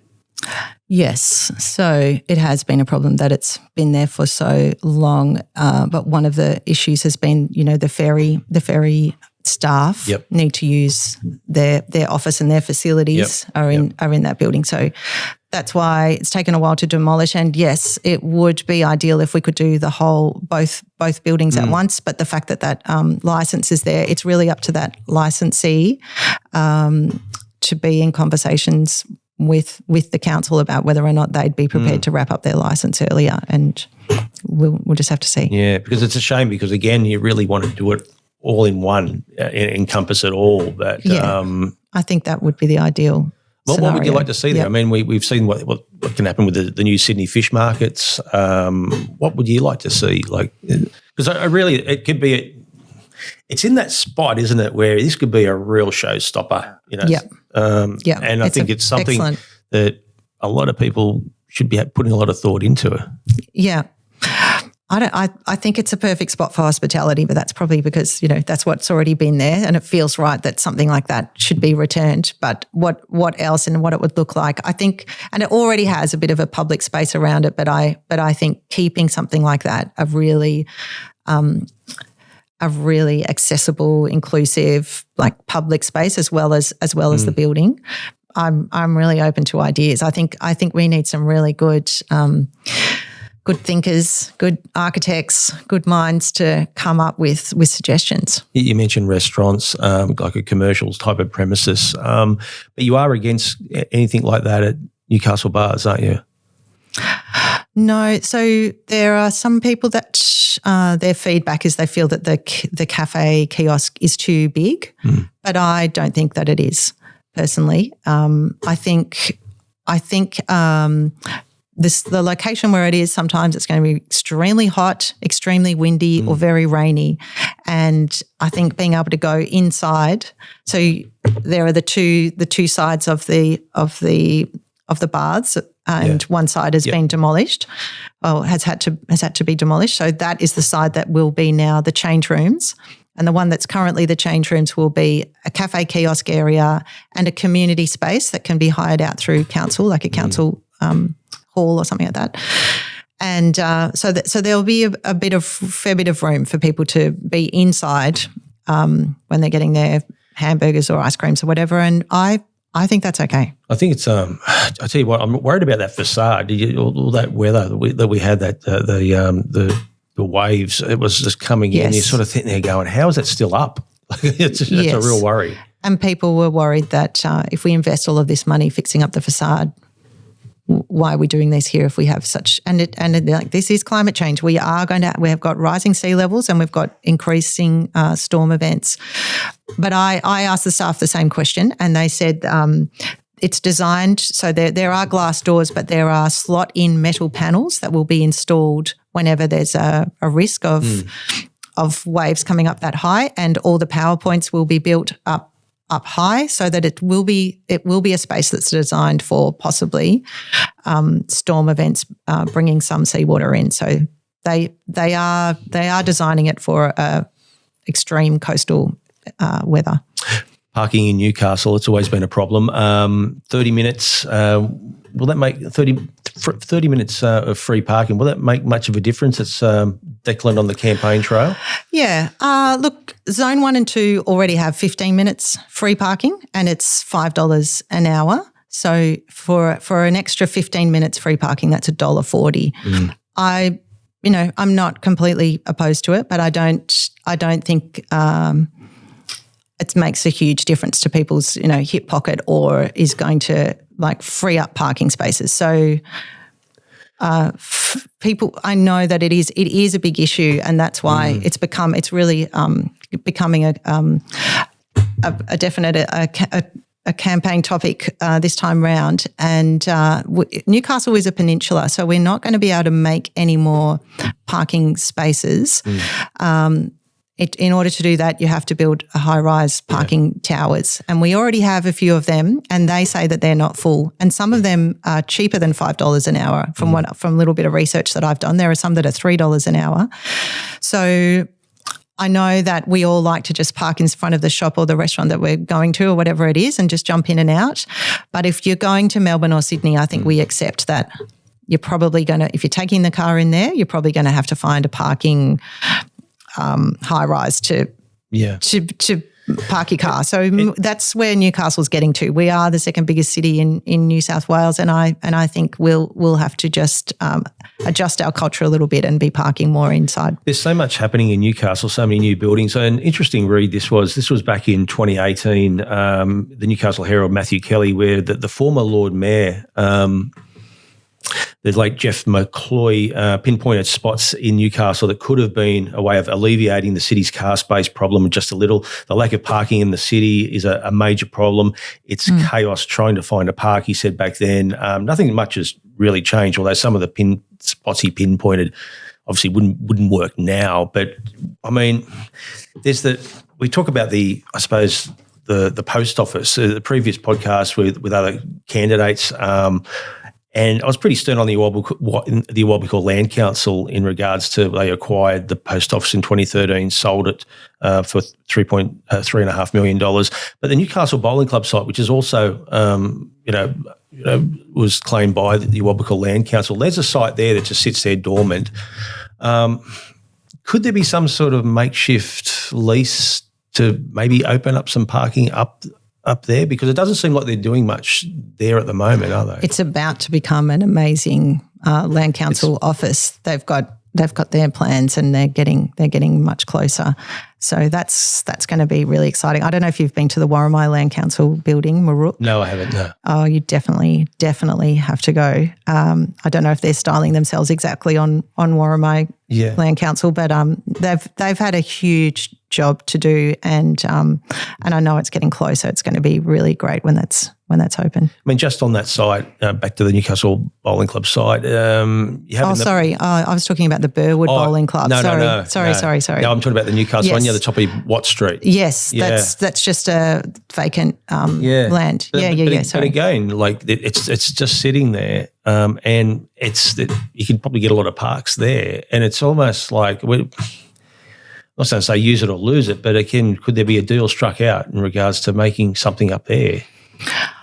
Yes. So it has been a problem that it's been there for so long. But one of the issues has been, the ferry staff need to use their office and their facilities are in that building. So that's why it's taken a while to demolish. And yes, it would be ideal if we could do the whole both buildings at once. But the fact that license is there, it's really up to that licensee to be in conversations with the council about whether or not they'd be prepared to wrap up their license earlier. And we'll just have to see. Yeah, because it's a shame, because again, you really want to do it all in one, encompass it all. But I think that would be the ideal scenario. What would you like to see there? I mean, we've seen what can happen with the new Sydney fish markets. What would you like to see? Because it could be it's in that spot, isn't it, where this could be a real showstopper, And I think it's something that a lot of people should be putting a lot of thought into it. Yeah. I think it's a perfect spot for hospitality, but that's probably because, that's what's already been there, and it feels right that something like that should be returned. But what else and what it would look like, I think, and it already has a bit of a public space around it, but I think keeping something like that a really accessible, inclusive, like public space as well as the building. I'm really open to ideas. I think we need some really good thinkers, good architects, good minds to come up with suggestions. You mentioned restaurants, like a commercial type of premises, but you are against anything like that at Newcastle bars, aren't you? No. So there are some people that their feedback is they feel that the cafe kiosk is too big, but I don't think that it is, personally. I think the location where it is, sometimes it's going to be extremely hot, extremely windy, or very rainy. And I think being able to go inside, so there are the two sides of the baths, and one side has been demolished, or has had to be demolished. So that is the side that will be now the change rooms. And the one that's currently the change rooms will be a cafe kiosk area and a community space that can be hired out through council, like a council hall or something like that. And so there'll be a fair bit of room for people to be inside when they're getting their hamburgers or ice creams or whatever. And I think that's okay. I think it's I tell you what, I'm worried about that facade. All that weather that we had, that the waves, it was just coming in. You're sort of sitting there going, how is that still up? It's a real worry. And people were worried that if we invest all of this money fixing up the facade, why are we doing this here if we have such, and like, this is climate change. We have got rising sea levels and we've got increasing storm events. But I asked the staff the same question, and they said it's designed so there are glass doors, but there are slot-in metal panels that will be installed whenever there's a risk of waves coming up that high, and all the power points will be built up high, so that it will be a space that's designed for possibly storm events, bringing some seawater in. So they are designing it for extreme coastal weather. Parking in Newcastle, it's always been a problem. 30 minutes. Will that make 30 minutes of free parking? Will that make much of a difference? It's Declan on the campaign trail. Yeah. Look, Zone 1 and 2 already have 15 minutes free parking, and it's $5 an hour. So for an extra 15 minutes free parking, that's $1.40. I'm not completely opposed to it, but I don't think it makes a huge difference to people's, hip pocket, or is going to free up parking spaces. So people, I know that it is a big issue, and that's why it's really becoming a definite campaign topic this time round, and Newcastle is a peninsula, so we're not going to be able to make any more parking spaces. In order to do that, you have to build a high-rise parking towers, and we already have a few of them, and they say that they're not full, and some of them are cheaper than $5 an hour. From a little bit of research that I've done, there are some that are $3 an hour. So I know that we all like to just park in front of the shop or the restaurant that we're going to or whatever it is and just jump in and out. But if you're going to Melbourne or Sydney, I think we accept that you're probably going to, if you're taking the car in there, you're probably going to have to find a parking high rise to park your car. So that's where Newcastle's getting to. We are the second biggest city in New South Wales, and I think we'll have to just adjust our culture a little bit and be parking more inside. There's so much happening in Newcastle, so many new buildings. So an interesting read this was back in 2018, the Newcastle Herald, Matthew Kelly, where the former Lord Mayor, there's like Jeff McCloy pinpointed spots in Newcastle that could have been a way of alleviating the city's car space problem just a little. The lack of parking in the city is a major problem. It's chaos trying to find a park, he said back then. Nothing much has really changed, although some of the spots he pinpointed obviously wouldn't work now. But, I mean, we talk about the post office, the previous podcast with other candidates, and I was pretty stern on the Awabakal Land Council in regards to they acquired the post office in 2013, sold it for $3.5 million. But the Newcastle Bowling Club site, which is also was claimed by the Awabakal Land Council, there's a site there that just sits there dormant. Could there be some sort of makeshift lease to maybe open up some parking up there? Because it doesn't seem like they're doing much there at the moment, are they? It's about to become an amazing land council office. They've got their plans, and they're getting much closer. So that's going to be really exciting. I don't know if you've been to the Warramai Land Council building, Mayoral. No, I haven't. No. Oh, you definitely have to go. I don't know if they're styling themselves exactly on Warramai Land Council, but they've had a huge job to do, and I know it's getting closer. It's going to be really great when that's open. I mean, just on that site, back to the Newcastle Bowling Club site. I was talking about the Burwood Bowling Club. No. Sorry. No, I'm talking about the Newcastle one, the top of Watt Street. Yes, that's just a vacant land. But again, like it's just sitting there, and you can probably get a lot of parks there, and it's almost like I'm not going to say use it or lose it, but again, could there be a deal struck out in regards to making something up there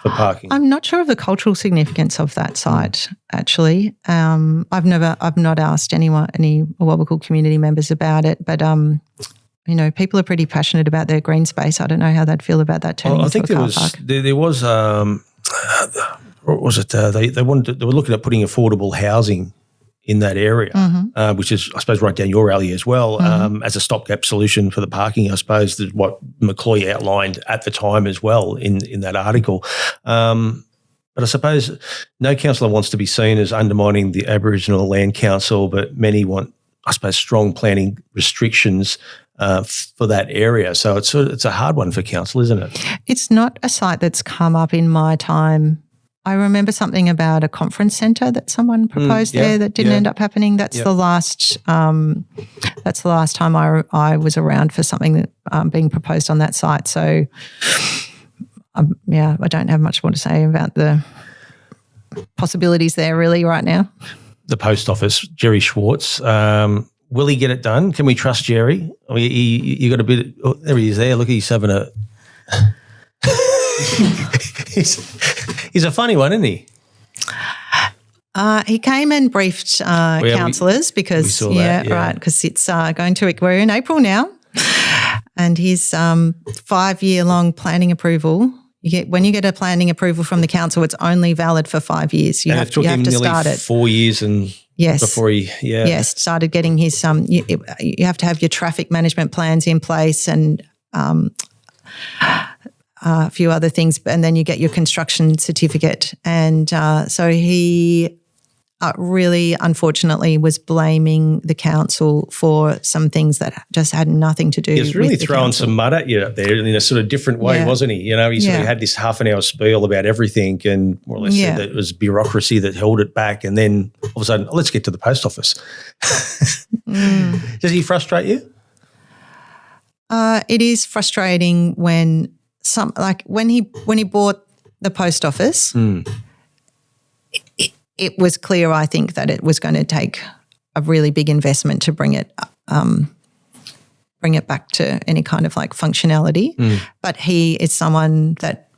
for parking? I'm not sure of the cultural significance of that site, actually. I've not asked any Awabakal community members about it, but people are pretty passionate about their green space. I don't know how they'd feel about that turning into a car park. There was what was it? They were looking at putting affordable housing in that area, which is, I suppose, right down your alley as well, as a stopgap solution for the parking, I suppose, is what McCloy outlined at the time as well in that article. But I suppose no councillor wants to be seen as undermining the Aboriginal Land Council, but many want, I suppose, strong planning restrictions for that area. So it's a hard one for council, isn't it? It's not a site that's come up in my time. I remember something about a conference centre that someone proposed there that didn't end up happening. That's the last. That's the last time I was around for something that being proposed on that site. So, I don't have much more to say about the possibilities there really right now. The post office, Jerry Schwartz. Will he get it done? Can we trust Jerry? I mean, you got a bit. Oh, there he is. There, look, he's having a. He's a funny one, isn't he? He came and briefed councillors because because it's going to. We're in April now, and his 5-year-long planning approval. When you get a planning approval from the council, it's only valid for 5 years. You have to start it 4 years and. Yes. Before he, started getting his you have to have your traffic management plans in place and a few other things, and then you get your construction certificate. And so he really, unfortunately, was blaming the council for some things that just had nothing to do with He was really the throwing council. some mud at you up there in a sort of different way, wasn't he? You know, he sort of had this half an hour spiel about everything and more or less said that it was bureaucracy that held it back, and then all of a sudden, let's get to the post office. Does he frustrate you? It is frustrating when when he bought the post office, it was clear, I think, that it was going to take a really big investment to bring it back to any kind of like functionality. But he is someone that,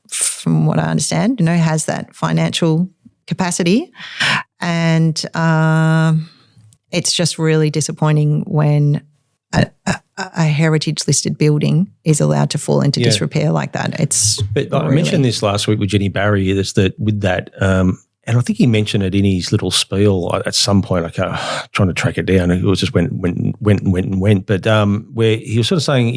from what I understand, you know, has that financial capacity, and it's just really disappointing when a heritage listed building is allowed to fall into disrepair like that. I mentioned this last week with Jenny Barry, is that with that, and I think he mentioned it in his little spiel at some point. Trying to track it down. It was just went. But where he was sort of saying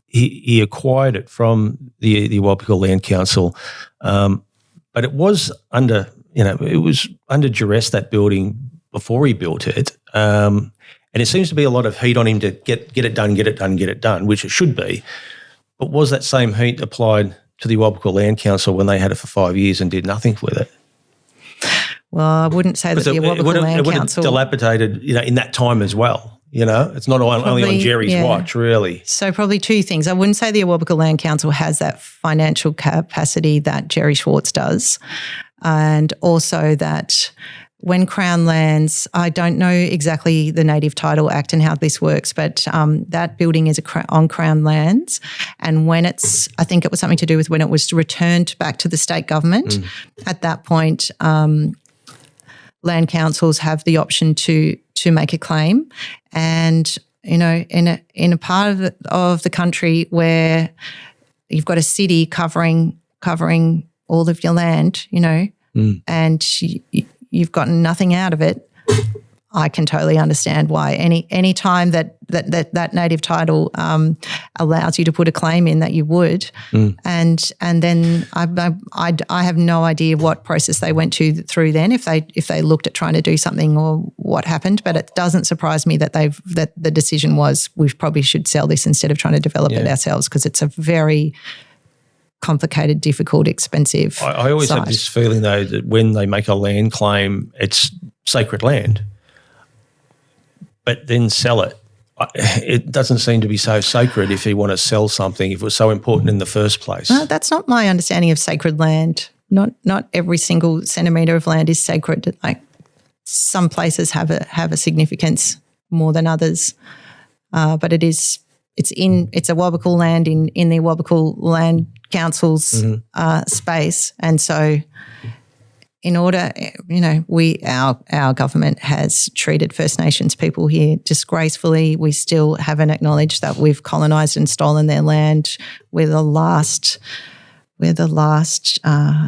he acquired it from the Awabakal Land Council, but it was under duress, that building, before he built it. And it seems to be a lot of heat on him to get it done, which it should be. But was that same heat applied to the Awabakal Land Council when they had it for 5 years and did nothing with it? Well, I wouldn't say that the Awabakal Land Council... It would have dilapidated, in that time as well. It's not only on Jerry's watch, really. So probably two things. I wouldn't say the Awabakal Land Council has that financial capacity that Jerry Schwartz does, and also that... When Crown lands, I don't know exactly the Native Title Act and how this works, but that building is on Crown lands. And when I think it was something to do with when it was returned back to the state government, at that point, land councils have the option to make a claim. And, in a part of the country where you've got a city covering all of your land, and you've gotten nothing out of it, I can totally understand why. Any time that native title allows you to put a claim in, that you would, and then I have no idea what process they went through then, if they looked at trying to do something or what happened. But it doesn't surprise me that the decision was we probably should sell this instead of trying to develop it ourselves, because it's a very complicated, difficult, expensive I always have this feeling, though, that when they make a land claim, it's sacred land. But then sell it. It doesn't seem to be so sacred if you want to sell something, if it was so important in the first place. No, that's not my understanding of sacred land. Not every single centimetre of land is sacred. Like, some places have a significance more than others, but it's a Awabakal land in the Awabakal Land Council's space, and so in order, our government has treated First Nations people here disgracefully. We still haven't acknowledged that we've colonised and stolen their land. We're the last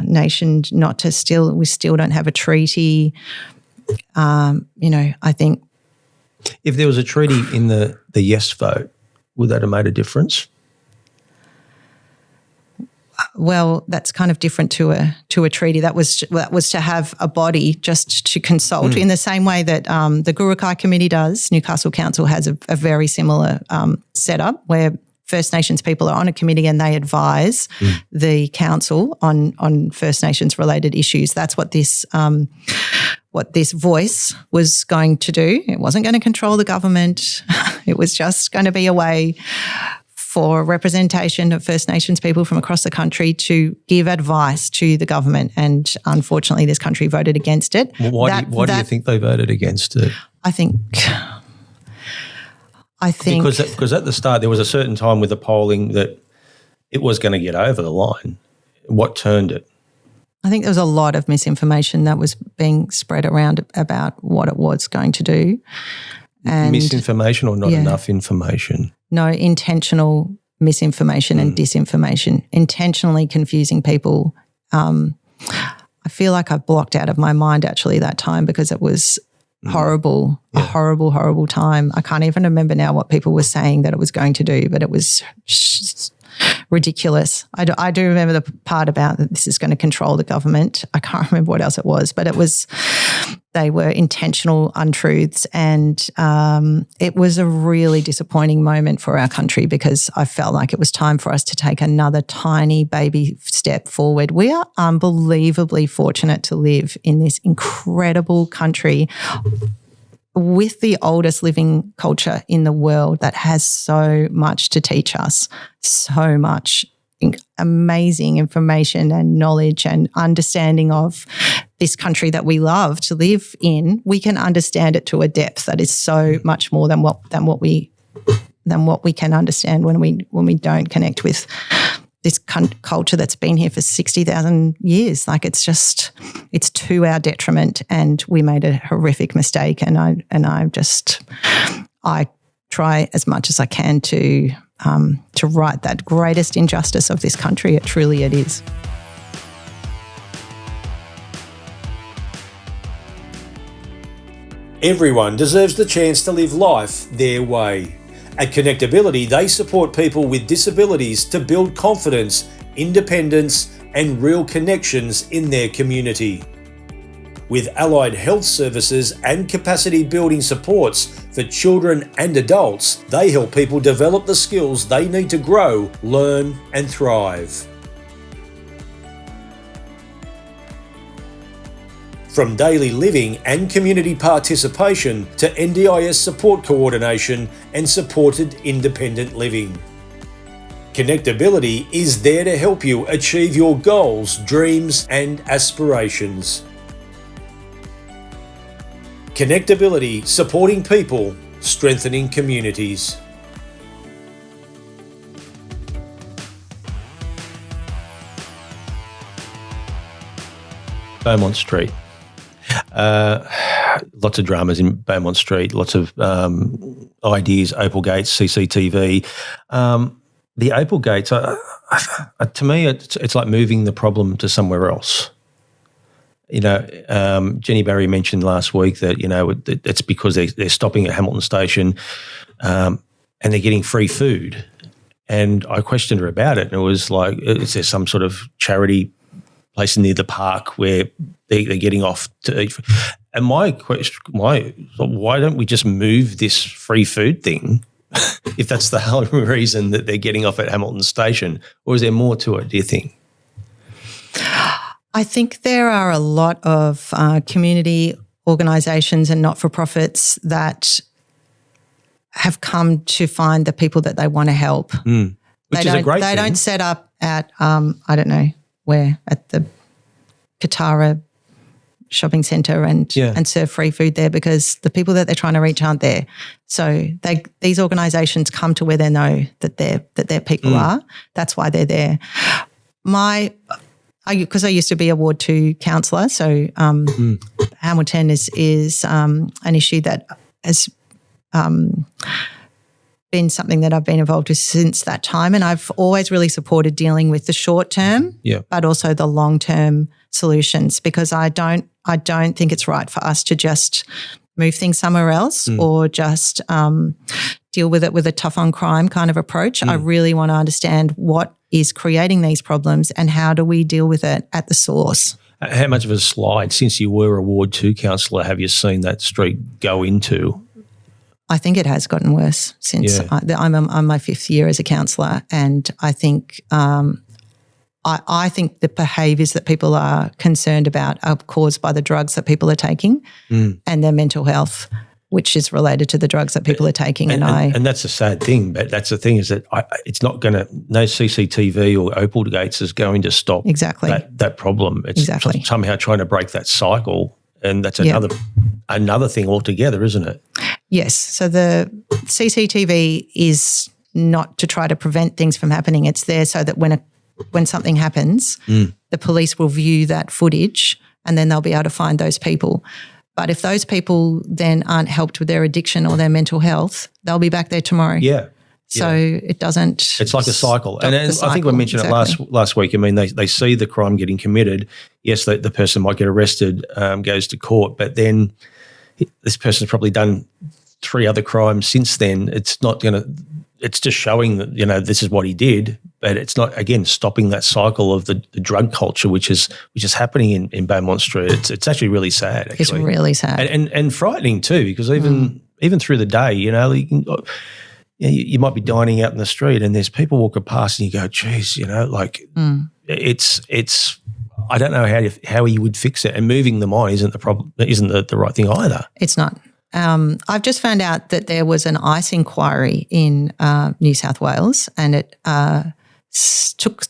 nation not to steal. We still don't have a treaty. I think if there was a treaty in the yes vote, would that have made a difference? Well, that's kind of different to a treaty. That was to have a body just to consult in the same way that the Gurukai Committee does. Newcastle Council has a very similar setup where First Nations people are on a committee and they advise the council on First Nations related issues. That's what this voice was going to do. It wasn't going to control the government. It was just going to be a way for representation of First Nations people from across the country to give advice to the government. And unfortunately, this country voted against it. Why do you think they voted against it? I think because at the start there was a certain time with the polling that it was going to get over the line. What turned it? I think there was a lot of misinformation that was being spread around about what it was going to do. And misinformation or not enough information? No, intentional misinformation and disinformation, intentionally confusing people. I feel like I've blocked out of my mind actually that time, because it was horrible, a horrible, horrible time. I can't even remember now what people were saying that it was going to do, but it was ridiculous. I do remember the part about that this is going to control the government. I can't remember what else it was, but they were intentional untruths, and it was a really disappointing moment for our country because I felt like it was time for us to take another tiny baby step forward. We are unbelievably fortunate to live in this incredible country with the oldest living culture in the world that has so much to teach us, so much amazing information and knowledge and understanding of this country that we love to live in. We can understand it to a depth that is so much more than what we can understand when we don't connect with this culture that's been here for 60,000 years. Like it's to our detriment, and we made a horrific mistake. And I try as much as I can to right that greatest injustice of this country. It is. Everyone deserves the chance to live life their way. At Connectability, they support people with disabilities to build confidence, independence, and real connections in their community. With allied health services and capacity building supports for children and adults, they help people develop the skills they need to grow, learn, and thrive. From daily living and community participation to NDIS support coordination and supported independent living. Connectability is there to help you achieve your goals, dreams, and aspirations. Connectability, supporting people, strengthening communities. Beaumont Street. Lots of dramas in Beaumont Street, lots of ideas, Opal Gates, CCTV. The Opal Gates, to me, it's like moving the problem to somewhere else. You know, Jenny Barry mentioned last week that, you know, it's because they're stopping at Hamilton Station and they're getting free food. And I questioned her about it, and it was like, is there some sort of charity place near the park where they're getting off to eat? And my question, why don't we just move this free food thing if that's the whole reason that they're getting off at Hamilton Station? Or is there more to it, do you think? I think there are a lot of community organisations and not-for-profits that have come to find the people that they want to help. Which is a great thing. They don't set up at, I don't know where, at the Katara shopping centre and serve free food there, because the people that they're trying to reach aren't there. So these organisations come to where they know that their people are. That's why they're there. Because I used to be a Ward 2 councillor, so Hamilton is an issue that has been something that I've been involved with since that time, and I've always really supported dealing with the short term, but also the long term solutions, because I don't think it's right for us to just move things somewhere else or just deal with it with a tough on crime kind of approach. I really want to understand what is creating these problems and how do we deal with it at the source. How much of a slide, since you were a Ward 2 councillor, have you seen that street go into? I think it has gotten worse since I'm my fifth year as a councillor, and I think I think the behaviours that people are concerned about are caused by the drugs that people are taking and their mental health, which is related to the drugs that people are taking. And that's a sad thing, but that's the thing, is that it's not going to, no CCTV or Opal Gates is going to stop that problem. It's somehow trying to break that cycle, and that's another thing altogether, isn't it? Yes. So the CCTV is not to try to prevent things from happening. It's there so that when something happens, the police will view that footage and then they'll be able to find those people. But if those people then aren't helped with their addiction or their mental health, they'll be back there tomorrow. Yeah. So it doesn't. It's like a cycle. And I think we mentioned it last week. I mean, they see the crime getting committed. Yes, the person might get arrested, goes to court, but then this person's probably done 3 other crimes since then. It's not going to it's just showing that, this is what he did, but it's not, again, stopping that cycle of the drug culture, which is happening in Beaumont Street. It's actually really sad, actually. It's really sad. And frightening too, because even through the day, you might be dining out in the street and there's people walking past and you go, geez, it's I don't know how you would fix it. And moving them on isn't the right thing either. It's not. I've just found out that there was an ICE inquiry in New South Wales, and it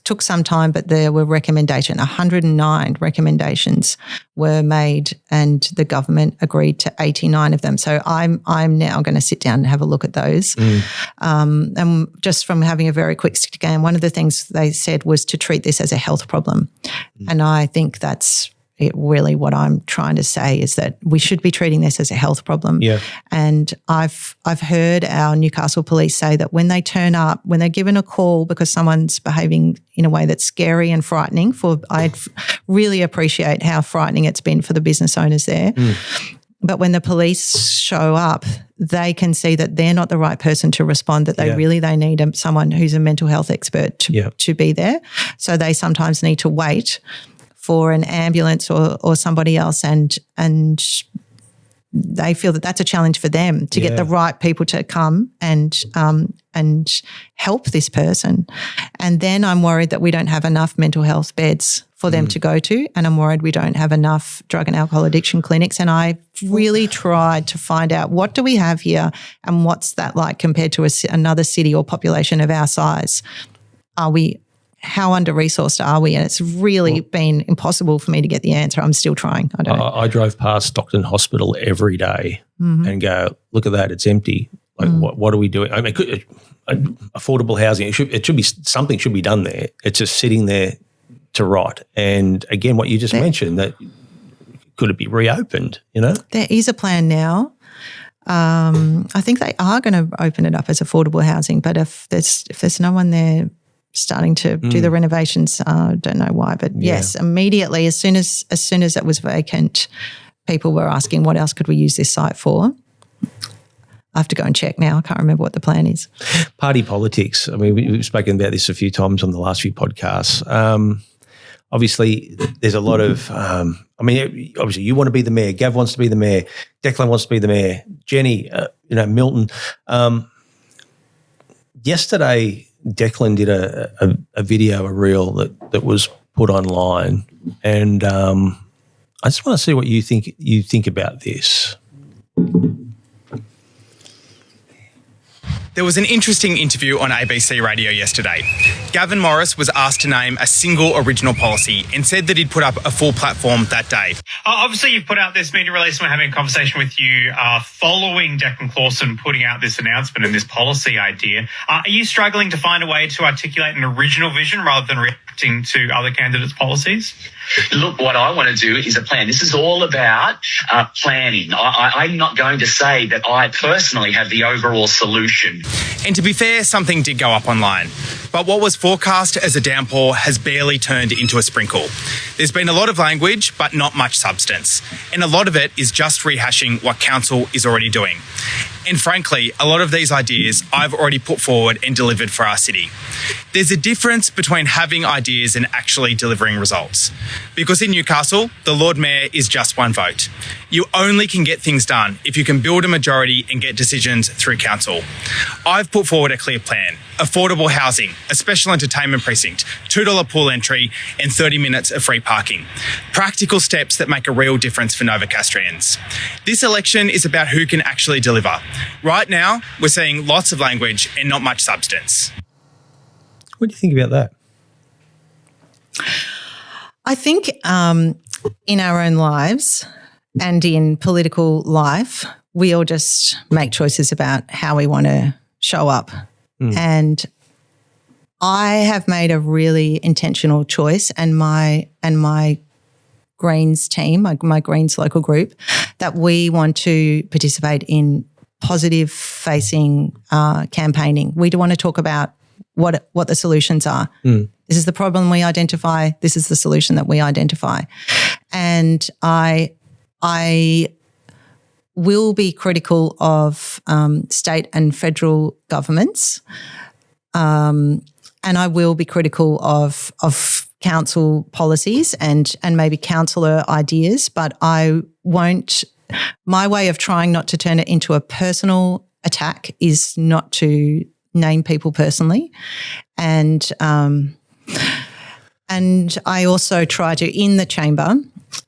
took some time, but there were 109 recommendations were made, and the government agreed to 89 of them. So I'm now going to sit down and have a look at those. And just from having a very quick scan, one of the things they said was to treat this as a health problem. And I think that's really what I'm trying to say, is that we should be treating this as a health problem. Yeah. And I've heard our Newcastle police say that when they turn up, when they're given a call because someone's behaving in a way that's scary and frightening, I really appreciate how frightening it's been for the business owners there. But when the police show up, they can see that they're not the right person to respond, that they need someone who's a mental health expert to be there. So they sometimes need to wait for an ambulance or somebody else, and they feel that that's a challenge for them to get the right people to come and help this person. And then I'm worried that we don't have enough mental health beds for them to go to, and I'm worried we don't have enough drug and alcohol addiction clinics. And I really tried to find out, what do we have here and what's that like compared to another city or population of our size? How under-resourced are we? And it's really been impossible for me to get the answer. I'm still trying. I don't know. I drove past Stockton Hospital every day and go, look at that, it's empty. Like, what are we doing? I mean, affordable housing, it should be, something should be done there. It's just sitting there to rot. And again, what you just mentioned, that could it be reopened, There is a plan now. I think they are going to open it up as affordable housing, but if there's no one there starting to do the renovations, I don't know why, but yes, immediately as soon as it was vacant, people were asking, what else could we use this site for? I have to go and check now. I can't remember what the plan is. Party politics. I mean, we've spoken about this a few times on the last few podcasts. Obviously, there's a lot of obviously you want to be the mayor. Gav wants to be the mayor. Declan wants to be the mayor. Jenny, Milton. Yesterday, Declan did a video, a reel that was put online, and I just want to see what you think about this. There was an interesting interview on ABC Radio yesterday. Gavin Morris was asked to name a single original policy and said that he'd put up a full platform that day. Obviously, you've put out this media release and we're having a conversation with you following Declan Clawson putting out this announcement and this policy idea. Are you struggling to find a way to articulate an original vision rather than reacting to other candidates' policies? Look, what I want to do is a plan. This is all about planning. I'm not going to say that I personally have the overall solution. And to be fair, something did go up online. But what was forecast as a downpour has barely turned into a sprinkle. There's been a lot of language, but not much substance. And a lot of it is just rehashing what council is already doing. And frankly, a lot of these ideas I've already put forward and delivered for our city. There's a difference between having ideas and actually delivering results. Because in Newcastle, the Lord Mayor is just one vote. You only can get things done if you can build a majority and get decisions through council. I've put forward a clear plan: affordable housing, a special entertainment precinct, $2 pool entry, and 30 minutes of free parking. Practical steps that make a real difference for Novocastrians. This election is about who can actually deliver. Right now, we're seeing lots of language and not much substance. What do you think about that? I think in our own lives and in political life, we all just make choices about how we want to show up. And I have made a really intentional choice, and my Greens team, my Greens local group, that we want to participate in positive facing campaigning. We do want to talk about what the solutions are. This is the problem we identify. This is the solution that we identify. And I will be critical of state and federal governments, and I will be critical of council policies and maybe councillor ideas, but I won't. My way of trying not to turn it into a personal attack is not to name people personally, and I also try to, in the chamber,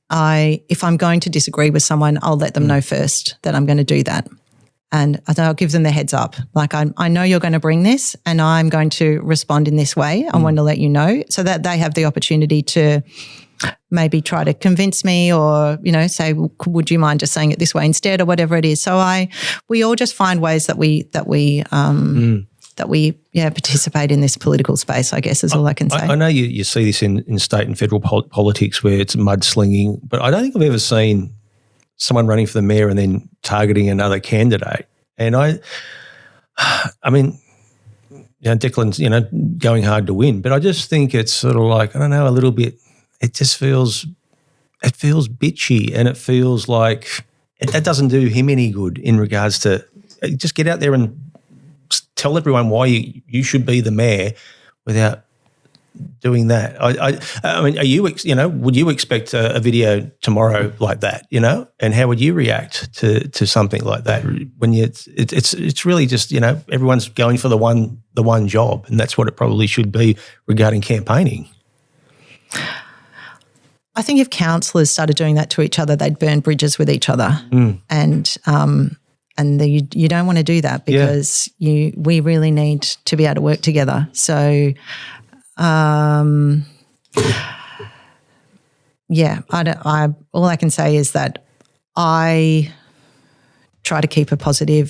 if I'm going to disagree with someone, I'll let them know first that I'm going to do that. And I'll give them the heads up. Like, I know you're going to bring this and I'm going to respond in this way. I want to let you know so that they have the opportunity to maybe try to convince me or, say, would you mind just saying it this way instead or whatever it is. So we all just find ways that we participate in this political space, I guess, is all I can say. I know you see this in state and federal politics where it's mudslinging, but I don't think I've ever seen someone running for the mayor and then targeting another candidate. And I mean, Declan's, going hard to win, but I just think it's sort of like, I don't know, a little bit, it feels bitchy, and it feels like that doesn't do him any good in regards to just get out there and tell everyone why you should be the mayor without doing that. I mean, would you expect a video tomorrow like that, and how would you react to something like that when it's really just, everyone's going for the one job, and that's what it probably should be regarding campaigning. I think if councillors started doing that to each other, they'd burn bridges with each other. And you don't want to do that because we really need to be able to work together. So, all I can say is that I try to keep a positive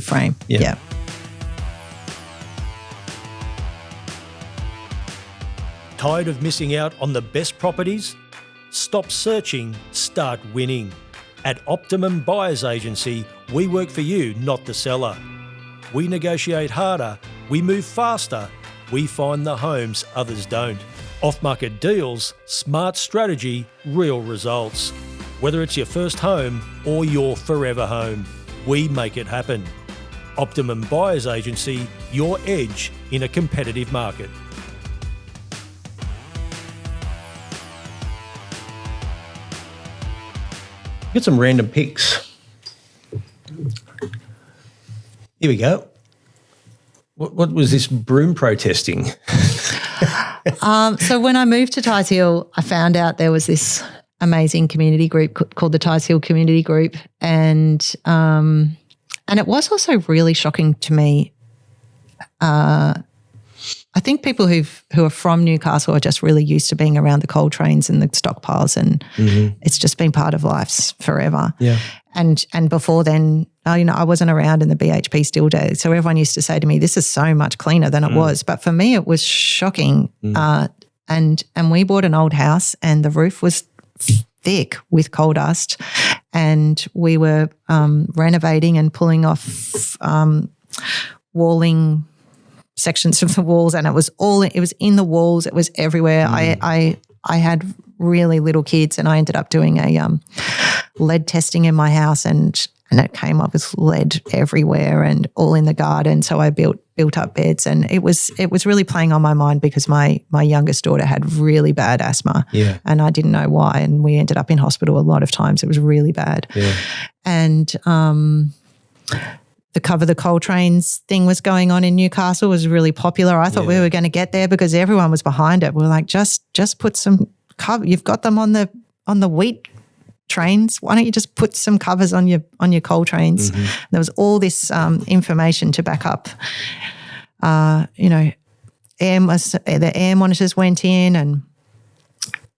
frame. Yeah. Tired of missing out on the best properties? Stop searching, start winning. At Optimum Buyers Agency, we work for you, not the seller. We negotiate harder, we move faster, we find the homes others don't. Off-market deals, smart strategy, real results. Whether it's your first home or your forever home, we make it happen. Optimum Buyers Agency, your edge in a competitive market. Get some random picks. Here we go. What was this broom protesting? So when I moved to Ties Hill, I found out there was this amazing community group called the Ties Hill Community Group, and it was also really shocking to me. I think people who are from Newcastle are just really used to being around the coal trains and the stockpiles, and it's just been part of life forever. Yeah. And before then, I wasn't around in the BHP steel days, so everyone used to say to me, "This is so much cleaner than it was." But for me, it was shocking. And we bought an old house, and the roof was thick with coal dust, and we were renovating and pulling off walling sections of the walls, and it was in the walls, it was everywhere. I had really little kids, and I ended up doing a lead testing in my house, and it came up with lead everywhere and all in the garden. So I built up beds, and it was really playing on my mind because my youngest daughter had really bad asthma, and I didn't know why, and we ended up in hospital a lot of times. It was really bad, and the Cover the Coal Trains thing was going on in Newcastle, was really popular. I thought we were going to get there because everyone was behind it. We were like, just put some cover. You've got them on the wheat trains. Why don't you just put some covers on your coal trains? There was all this information to back up. The air monitors went in, and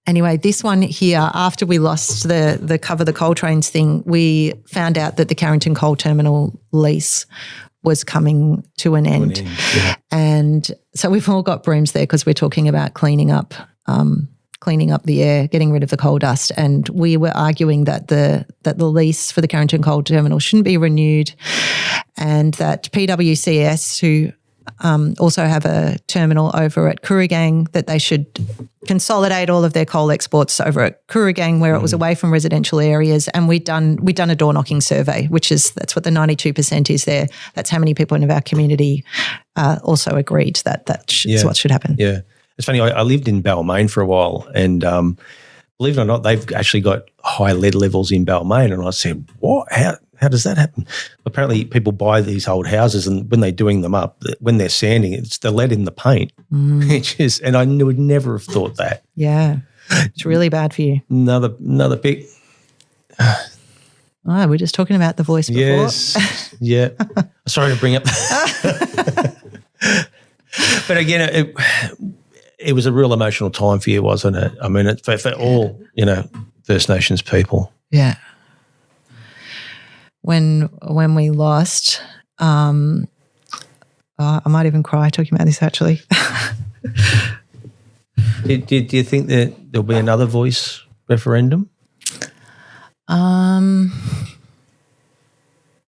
anyway, this one here, after we lost the Cover the Coal Trains thing, we found out that the Carrington Coal Terminal lease was coming to an end. And so we've all got brooms there because we're talking about cleaning up the air, getting rid of the coal dust. And we were arguing that the lease for the Carrington Coal Terminal shouldn't be renewed, and that PWCS, who also have a terminal over at Kooragang, that they should consolidate all of their coal exports over at Kooragang, where it was away from residential areas. And we'd done a door knocking survey, that's what the 92% is there. That's how many people in our community also agreed that's what should happen. Yeah. It's funny, I lived in Balmain for a while, and believe it or not, they've actually got high lead levels in Balmain. And I said, what? How does that happen? Apparently people buy these old houses, and when they're doing them up, when they're sanding, it's the lead in the paint. And I would never have thought that. Yeah. It's really bad for you. Another big... Oh, we're just talking about the voice before. Yes. Yeah. Sorry to bring up... But again, it was a real emotional time for you, wasn't it? I mean, for all, First Nations people. Yeah. When we lost, I might even cry talking about this actually. Do you think that there'll be another voice referendum?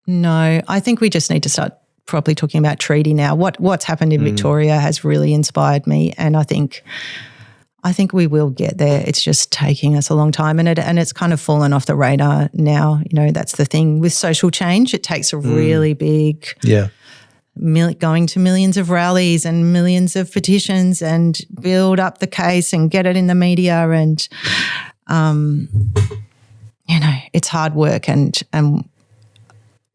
No, I think we just need to start properly talking about treaty now. What's happened in Victoria has really inspired me, and I think we will get there. It's just taking us a long time, and it's kind of fallen off the radar now. That's the thing with social change. It takes a really big, going to millions of rallies and millions of petitions and build up the case and get it in the media, and it's hard work, and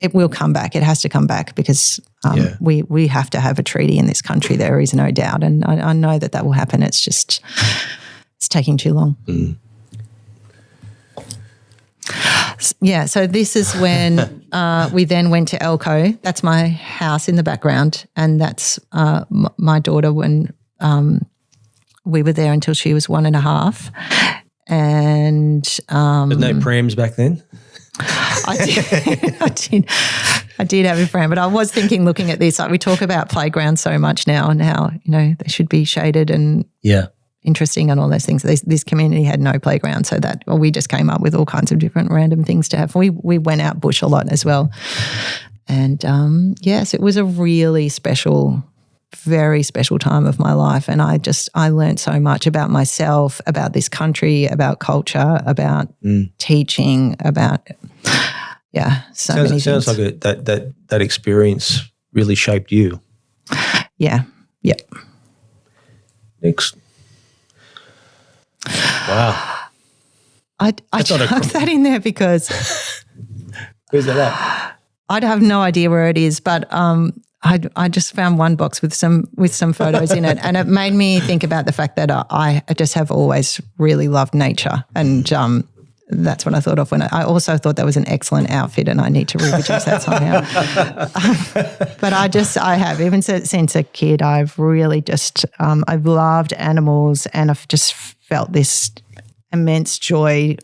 it will come back. It has to come back because we have to have a treaty in this country. There is no doubt, and I know that will happen. It's just it's taking too long. Yeah, so this is when we then went to Elko. That's my house in the background, and that's my daughter when we were there until she was 1.5. And there's no prams back then? I did have a pram, but I was thinking, looking at this, like we talk about playgrounds so much now and how, they should be shaded and interesting and all those things. This community had no playground, so we just came up with all kinds of different random things to have. We went out bush a lot as well. And yes, it was a really special, very special time of my life. And I learned so much about myself, about this country, about culture, about teaching, about so many things. Sounds like that experience really shaped you. Yeah. Yep. Next. Wow. I chucked that in there because where's that at? I'd have no idea where it is, but I just found one box with some photos in it, and it made me think about the fact that I just have always really loved nature, and that's what I thought of when I also thought that was an excellent outfit, and I need to reproduce that somehow. But I have, even since a kid, I've really just I've loved animals, and I've just felt this immense joy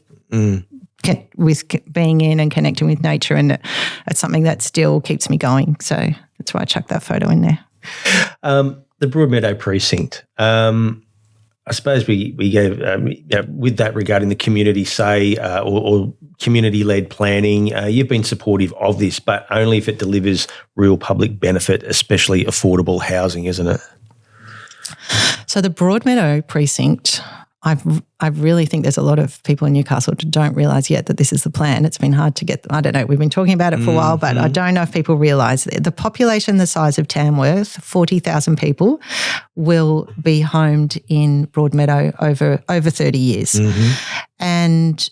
with being in and connecting with nature, and it's something that still keeps me going. So that's why I chucked that photo in there. The Broadmeadow precinct. I suppose we gave with that regarding the community say or community-led planning. You've been supportive of this, but only if it delivers real public benefit, especially affordable housing, isn't it? So the Broadmeadow precinct, I really think there's a lot of people in Newcastle who don't realise yet that this is the plan. It's been hard to get, I don't know, we've been talking about it for a while, but I don't know if people realise the population the size of Tamworth, 40,000 people, will be homed in Broadmeadow over 30 years. And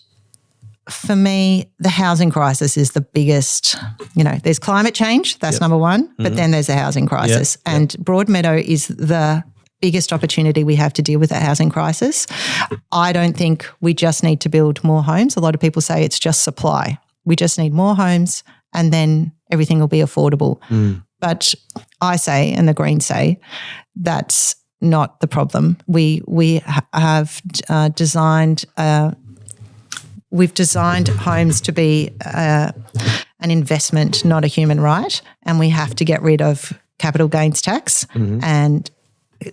for me, the housing crisis is the biggest, there's climate change, that's number one, but then there's the housing crisis. And Broadmeadow is the biggest opportunity we have to deal with that housing crisis. I don't think we just need to build more homes. A lot of people say it's just supply. We just need more homes and then everything will be affordable. But I say, and the Greens say, that's not the problem. We have designed we've designed homes to be an investment, not a human right, and we have to get rid of capital gains tax and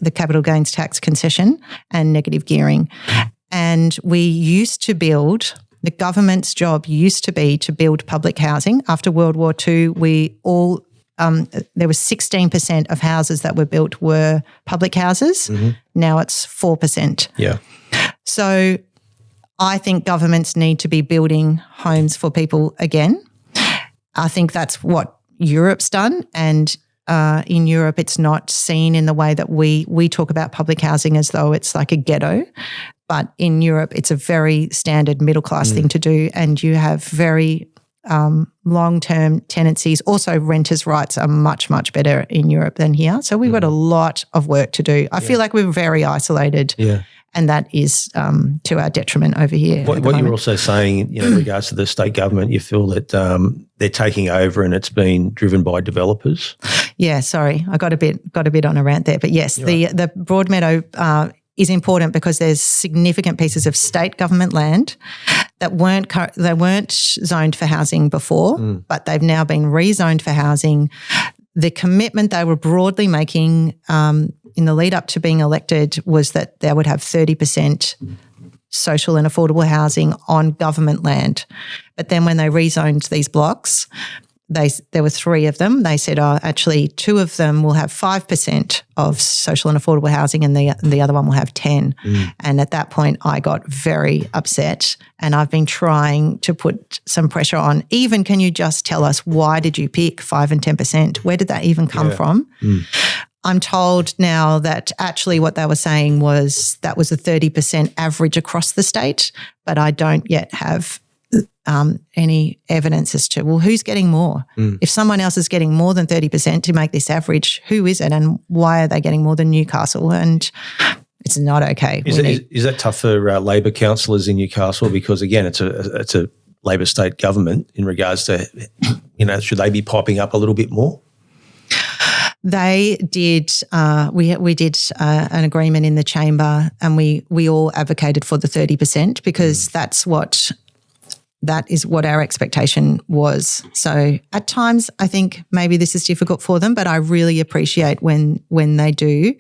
the capital gains tax concession and negative gearing. And we used to build, the government's job used to be to build public housing. After World War II, we all there was 16% of houses that were built were public houses. Now it's 4%. Yeah. So I think governments need to be building homes for people again. I think that's what Europe's done, and in Europe it's not seen in the way that we talk about public housing as though it's like a ghetto. But in Europe it's a very standard middle-class thing to do, and you have very long-term tenancies. Also, renters' rights are much, much better in Europe than here. So we've got a lot of work to do. I feel like we're very isolated. Yeah. And that is to our detriment over here. What you're also saying, in regards to the state government, you feel that they're taking over and it's been driven by developers. Yeah, sorry, I got a bit on a rant there, but yes, the Broadmeadow is important because there's significant pieces of state government land that weren't zoned for housing before, but they've now been rezoned for housing. The commitment they were broadly making in the lead up to being elected was that they would have 30% social and affordable housing on government land. But then when they rezoned these blocks, there were 3 of them. They said, actually 2 of them will have 5% of social and affordable housing and the other one will have 10. And at that point, I got very upset, and I've been trying to put some pressure on. Even, can you just tell us, why did you pick 5 and 10%? Where did that even come from? I'm told now that actually what they were saying was that was a 30% average across the state, but I don't yet have any evidence as to, well, who's getting more? If someone else is getting more than 30% to make this average, who is it, and why are they getting more than Newcastle? And it's not okay. Is that tough for Labor councillors in Newcastle? Because again, it's a Labor state government in regards to, should they be piping up a little bit more? They did. We did an agreement in the chamber, and we all advocated for the 30% because that is what our expectation was. So at times I think maybe this is difficult for them, but I really appreciate when they do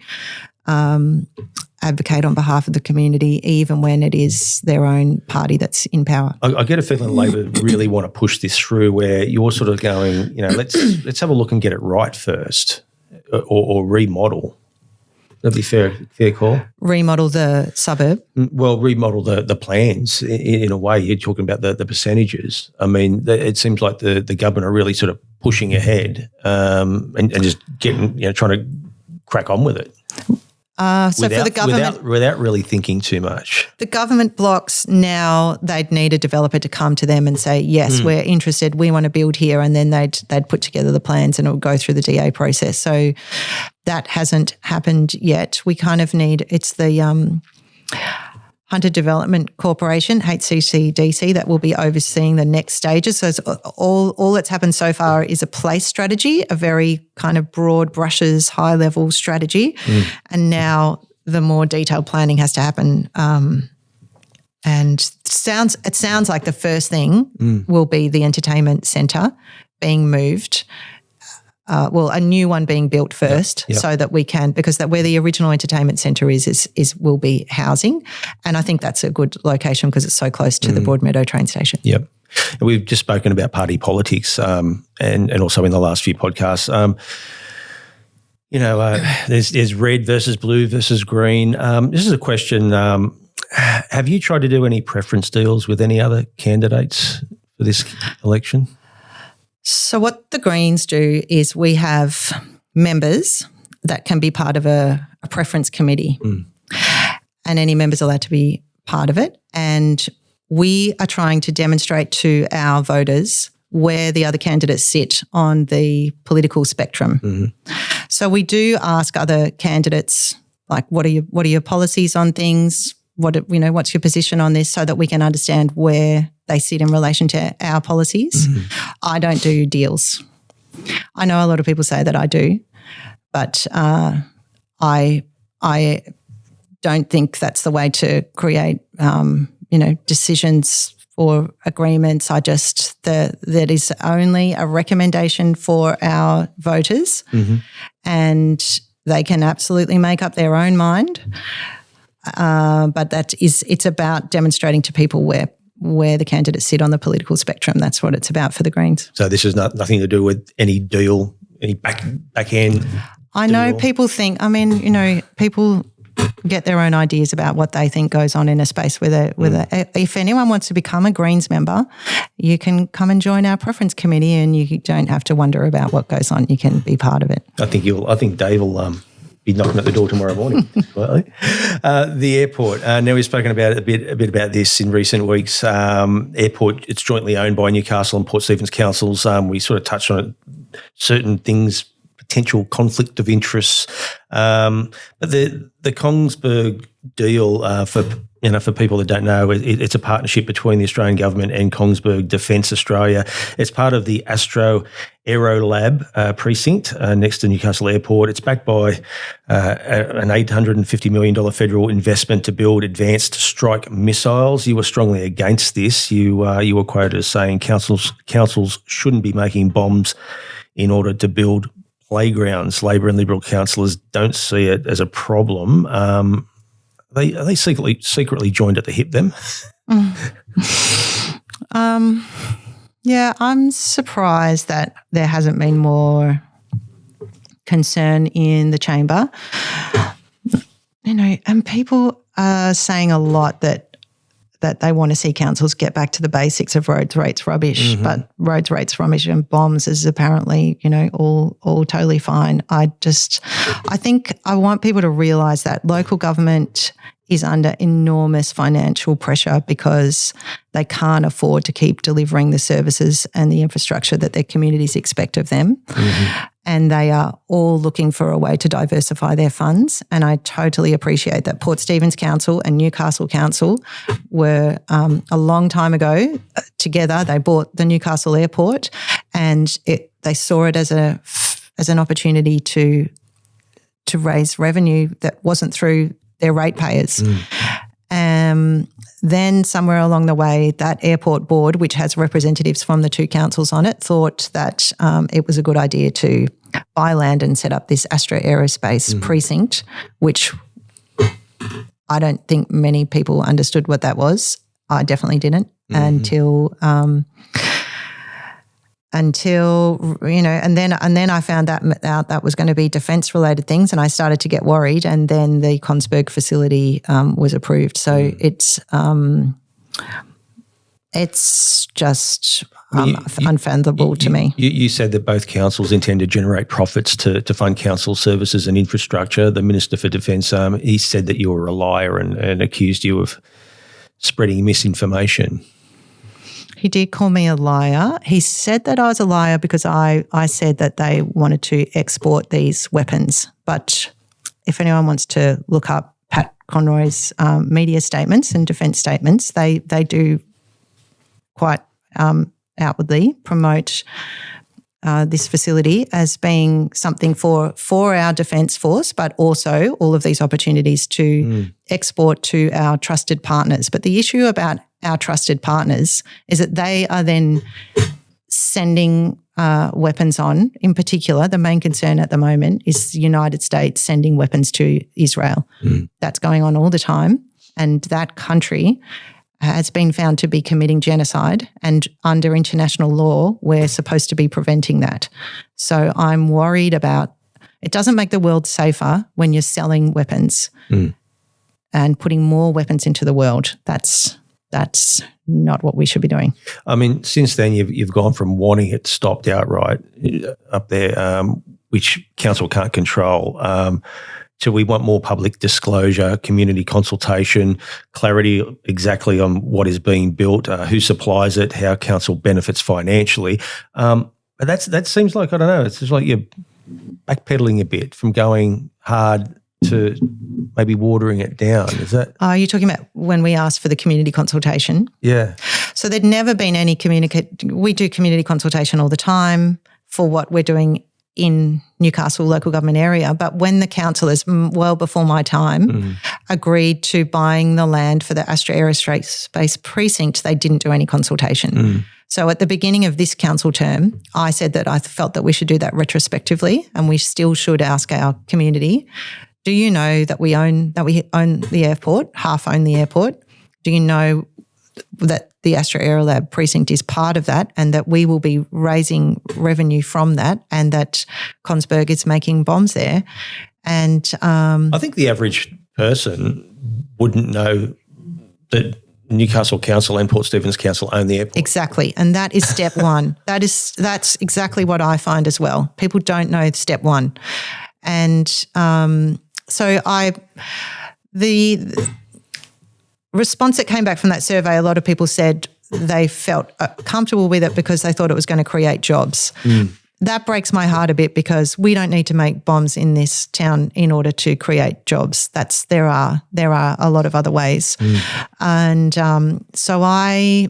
advocate on behalf of the community, even when it is their own party that's in power. I get a feeling Labor really want to push this through, where you're sort of going, let's have a look and get it right first, or remodel. That'd be fair call. Remodel the suburb? Well, remodel the plans in a way. You're talking about the percentages. I mean, it seems like the government are really sort of pushing ahead and just getting, trying to crack on with it. For the government, without really thinking too much. The government blocks now, they'd need a developer to come to them and say, yes, we're interested, we want to build here, and then they'd put together the plans and it would go through the DA process. So that hasn't happened yet. We kind of need, it's the Hunter Development Corporation, HCCDC, that will be overseeing the next stages. So it's all that's happened so far is a place strategy, a very kind of broad brushes, high-level strategy. And now the more detailed planning has to happen. And it sounds like the first thing will be the entertainment centre being moved. A new one being built first, so that we can, because where the original entertainment centre is will be housing, and I think that's a good location because it's so close to the Broadmeadow train station. Yep. We've just spoken about party politics, and also in the last few podcasts. There's red versus blue versus green. This is a question. Have you tried to do any preference deals with any other candidates for this election? So what the Greens do is we have members that can be part of a preference committee, and any member's allowed to be part of it. And we are trying to demonstrate to our voters where the other candidates sit on the political spectrum. So we do ask other candidates, like, what are your policies on things? What's your position on this, so that we can understand where they sit in relation to our policies. I don't do deals. I know a lot of people say that I do, but I don't think that's the way to create, decisions or agreements. That is only a recommendation for our voters, and they can absolutely make up their own mind. But it's about demonstrating to people where the candidates sit on the political spectrum. That's what it's about for the Greens. So this has nothing to do with any deal any back end? I know people think, people get their own ideas about what they think goes on in a space if anyone wants to become a Greens member, you can come and join our preference committee and you don't have to wonder about what goes on. You can be part of it. I think Dave will be knocking at the door tomorrow morning. The airport. Now we've spoken about a bit about this in recent weeks. Airport, it's jointly owned by Newcastle and Port Stephens councils. We sort of touched on it, certain things, potential conflict of interest. But the Kongsberg deal, for people that don't know, it's a partnership between the Australian government and Kongsberg Defence Australia. It's part of the Astro Aero Lab precinct next to Newcastle Airport. It's backed by an $850 million federal investment to build advanced strike missiles. You were strongly against this. You were quoted as saying councils shouldn't be making bombs in order to build playgrounds. Labor and Liberal councillors don't see it as a problem. Are they secretly joined at the hip then? Yeah, I'm surprised that there hasn't been more concern in the chamber. And people are saying a lot that they want to see councils get back to the basics of roads, rates, rubbish, but roads, rates, rubbish and bombs is apparently, all totally fine. I think I want people to realise that local government is under enormous financial pressure because they can't afford to keep delivering the services and the infrastructure that their communities expect of them. And they are all looking for a way to diversify their funds. And I totally appreciate that Port Stephens Council and Newcastle Council were a long time ago together. They bought the Newcastle Airport and they saw it as an opportunity to raise revenue that wasn't through their ratepayers. Then somewhere along the way, that airport board, which has representatives from the two councils on it, thought that it was a good idea to buy land and set up this Astra Aerospace precinct, which I don't think many people understood what that was. I definitely didn't until and then I found out that was going to be defence related things, and I started to get worried. And then the Kongsberg facility was approved, so it's just unfathomable to me. You said that both councils intend to generate profits to fund council services and infrastructure. The Minister for Defence, he said that you were a liar and accused you of spreading misinformation. He did call me a liar. He said that I was a liar because I said that they wanted to export these weapons. But if anyone wants to look up Pat Conroy's media statements and defence statements, they do quite outwardly promote this facility as being something for our defence force, but also all of these opportunities to export to our trusted partners. But the issue about our trusted partners is that they are then sending weapons on. In particular, the main concern at the moment is the United States sending weapons to Israel. That's going on all the time. And that country has been found to be committing genocide, and under international law, we're supposed to be preventing that. So I'm worried about it. Doesn't make the world safer when you're selling weapons and putting more weapons into the world. That's not what we should be doing. I mean, since then you've gone from wanting it stopped outright up there, which council can't control, to we want more public disclosure, community consultation, clarity exactly on what is being built, who supplies it, how council benefits financially. But that seems like, I don't know, it's just like you're backpedaling a bit from going hard to maybe watering it down. Is that? Are you talking about when we asked for the community consultation? Yeah. So there'd never been any we do community consultation all the time for what we're doing in Newcastle local government area. But when the councillors, well before my time, agreed to buying the land for the Astra Aerospace precinct, they didn't do any consultation. So at the beginning of this council term, I said that I felt that we should do that retrospectively, and we still should ask our community, do you know that we own the airport, half own the airport? Do you know that the Astra Aerolab precinct is part of that, and that we will be raising revenue from that, and that Consberg is making bombs there. And I think the average person wouldn't know that Newcastle Council and Port Stephens Council own the airport. Exactly, and that is step one. That's exactly what I find as well. People don't know step one, and the response that came back from that survey, a lot of people said they felt comfortable with it because they thought it was going to create jobs. That breaks my heart a bit, because we don't need to make bombs in this town in order to create jobs. There are a lot of other ways. And so I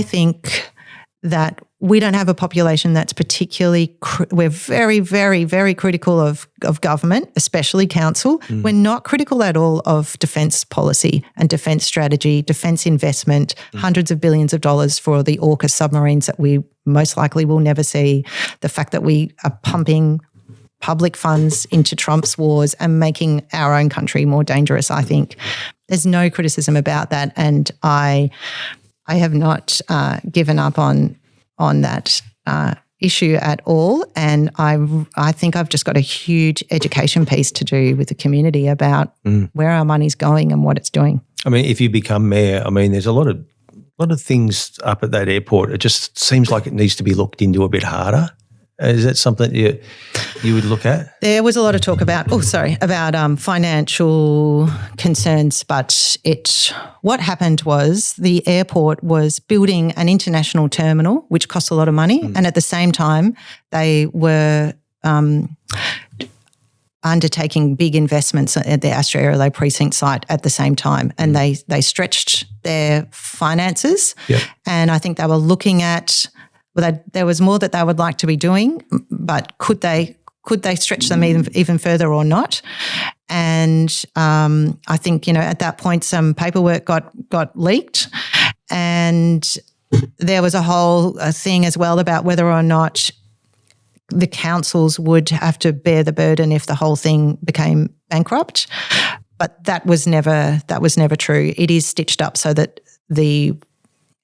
think that we don't have a population that's particularly we're very, very, very critical of government, especially council. We're not critical at all of defence policy and defence strategy, defence investment, hundreds of billions of dollars for the AUKUS submarines that we most likely will never see, the fact that we are pumping public funds into Trump's wars and making our own country more dangerous, I think. There's no criticism about that, and I have not given up on that issue at all. And I think I've just got a huge education piece to do with the community about where our money's going and what it's doing. I mean, if you become mayor, I mean, there's a lot of things up at that airport. It just seems like it needs to be looked into a bit harder. Is that something you would look at? There was a lot of talk about financial concerns, but what happened was the airport was building an international terminal, which cost a lot of money, and at the same time they were undertaking big investments at the Astra Aerolab precinct site at the same time, and they stretched their finances, and I think they were looking at. Well, there was more that they would like to be doing, but could they stretch them even further or not? And I think, at that point some paperwork got leaked, and there was a whole thing as well about whether or not the councils would have to bear the burden if the whole thing became bankrupt. But that was never true. It is stitched up so that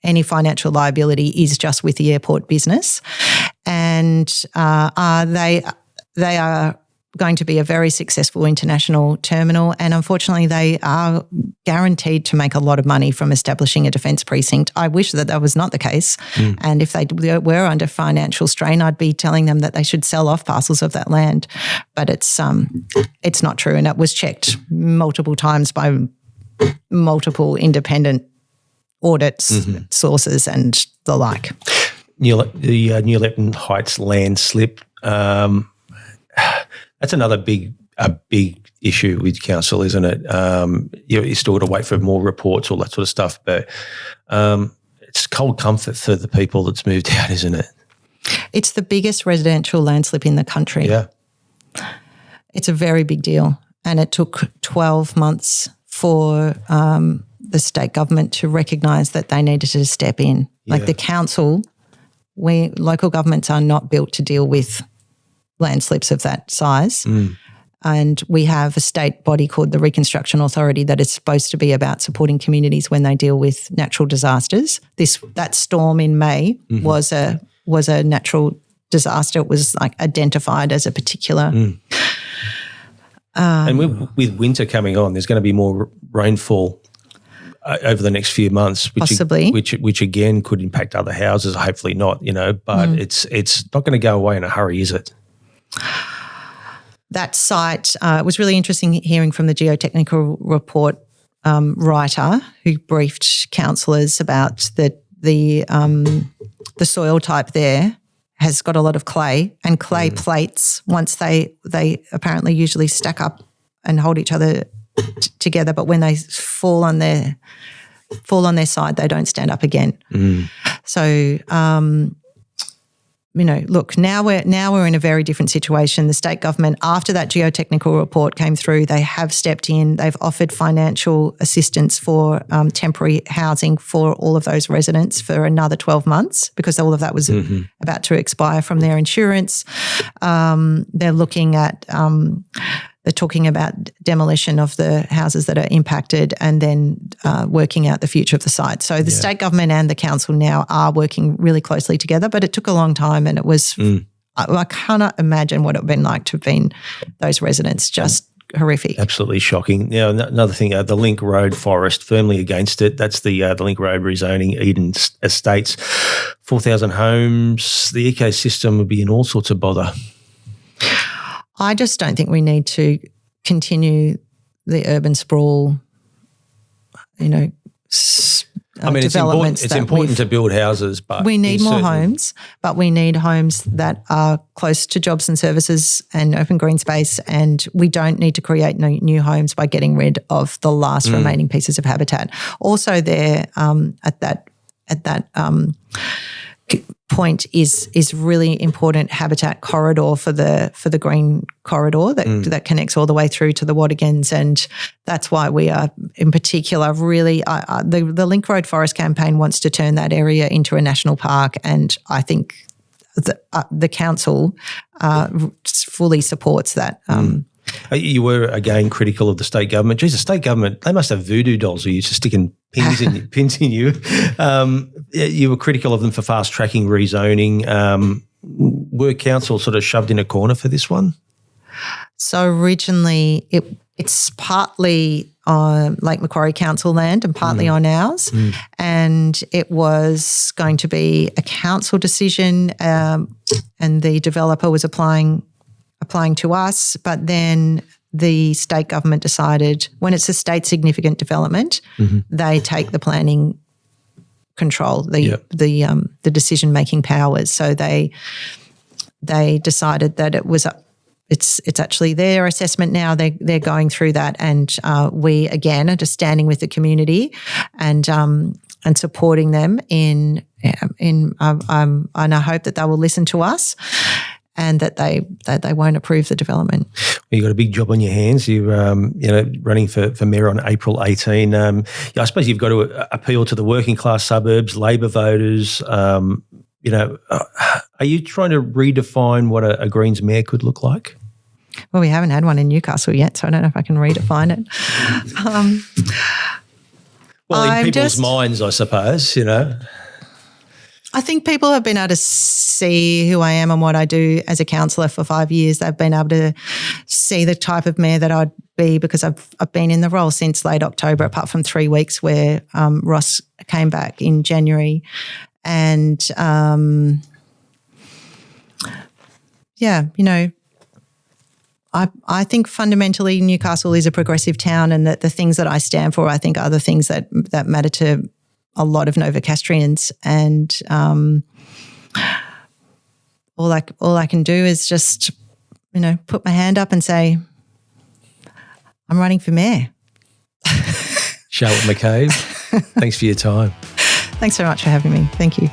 any financial liability is just with the airport business, and they are going to be a very successful international terminal, and unfortunately they are guaranteed to make a lot of money from establishing a defence precinct. I wish that was not the case, and if they were under financial strain, I'd be telling them that they should sell off parcels of that land, but it's not true, and it was checked multiple times by multiple independent audits, sources and the like. The New Lepton Heights land slip, that's another big issue with council, isn't it? You still got to wait for more reports, all that sort of stuff, but it's cold comfort for the people that's moved out, isn't it? It's the biggest residential land slip in the country. Yeah. It's a very big deal, and it took 12 months for the state government to recognise that they needed to step in. Like the council, local governments are not built to deal with land slips of that size. And we have a state body called the Reconstruction Authority that is supposed to be about supporting communities when they deal with natural disasters. That storm in May was a natural disaster. It was identified as a particular. And with winter coming on, there's going to be more rainfall over the next few months, possibly, which again could impact other houses. Hopefully not, but it's not going to go away in a hurry, is it? That site, it was really interesting hearing from the geotechnical report writer who briefed councillors about the soil type there has got a lot of clay, and clay plates, once they apparently usually stack up and hold each other together, but when they fall on their side, they don't stand up again. So, look, now we're in a very different situation. The state government, after that geotechnical report came through, they have stepped in. They've offered financial assistance for temporary housing for all of those residents for another 12 months because all of that was about to expire from their insurance. They're looking at they're talking about demolition of the houses that are impacted and then working out the future of the site. So the state government and the council now are working really closely together, but it took a long time, and it was, I cannot imagine what it would have been like to have been those residents, just horrific. Absolutely shocking. Now, another thing, the Link Road Forest, firmly against it. That's the Link Road rezoning, Eden Estates, 4,000 homes. The ecosystem would be in all sorts of bother. I just don't think we need to continue the urban sprawl, developments. It's important to build houses, but we need more homes, but we need homes that are close to jobs and services and open green space, and we don't need to create new homes by getting rid of the last remaining pieces of habitat. Also there at that point is really important habitat corridor for the green corridor that connects all the way through to the Wadigans, and that's why we are in particular really the Link Road Forest campaign wants to turn that area into a national park, and I think the council fully supports that. You were, again, critical of the state government. Geez, the state government, they must have voodoo dolls who used to sticking pins in you. You were critical of them for fast-tracking rezoning. Were council sort of shoved in a corner for this one? So originally it's partly on Lake Macquarie Council land and partly on ours, and it was going to be a council decision, and the developer was applying to us, but then the state government decided when it's a state significant development, they take the planning control, the decision making powers. So they decided that it was it's actually their assessment now. They're going through that, and we again are just standing with the community and supporting them in and I hope that they will listen to us, and that they won't approve the development. Well, you've got a big job on your hands. You're running for mayor on April 18. I suppose you've got to appeal to the working class suburbs, Labor voters. Are you trying to redefine what a Greens mayor could look like? Well, we haven't had one in Newcastle yet, so I don't know if I can redefine it. In people's minds, I suppose, I think people have been able to see who I am and what I do as a councillor for 5 years. They've been able to see the type of mayor that I'd be, because I've been in the role since late October, apart from 3 weeks where Ross came back in January. And, I think fundamentally Newcastle is a progressive town, and that the things that I stand for, I think, are the things that matter to a lot of Novocastrians, and all I can do is just, put my hand up and say, I'm running for mayor. Charlotte McCabe, thanks for your time. Thanks so much for having me. Thank you.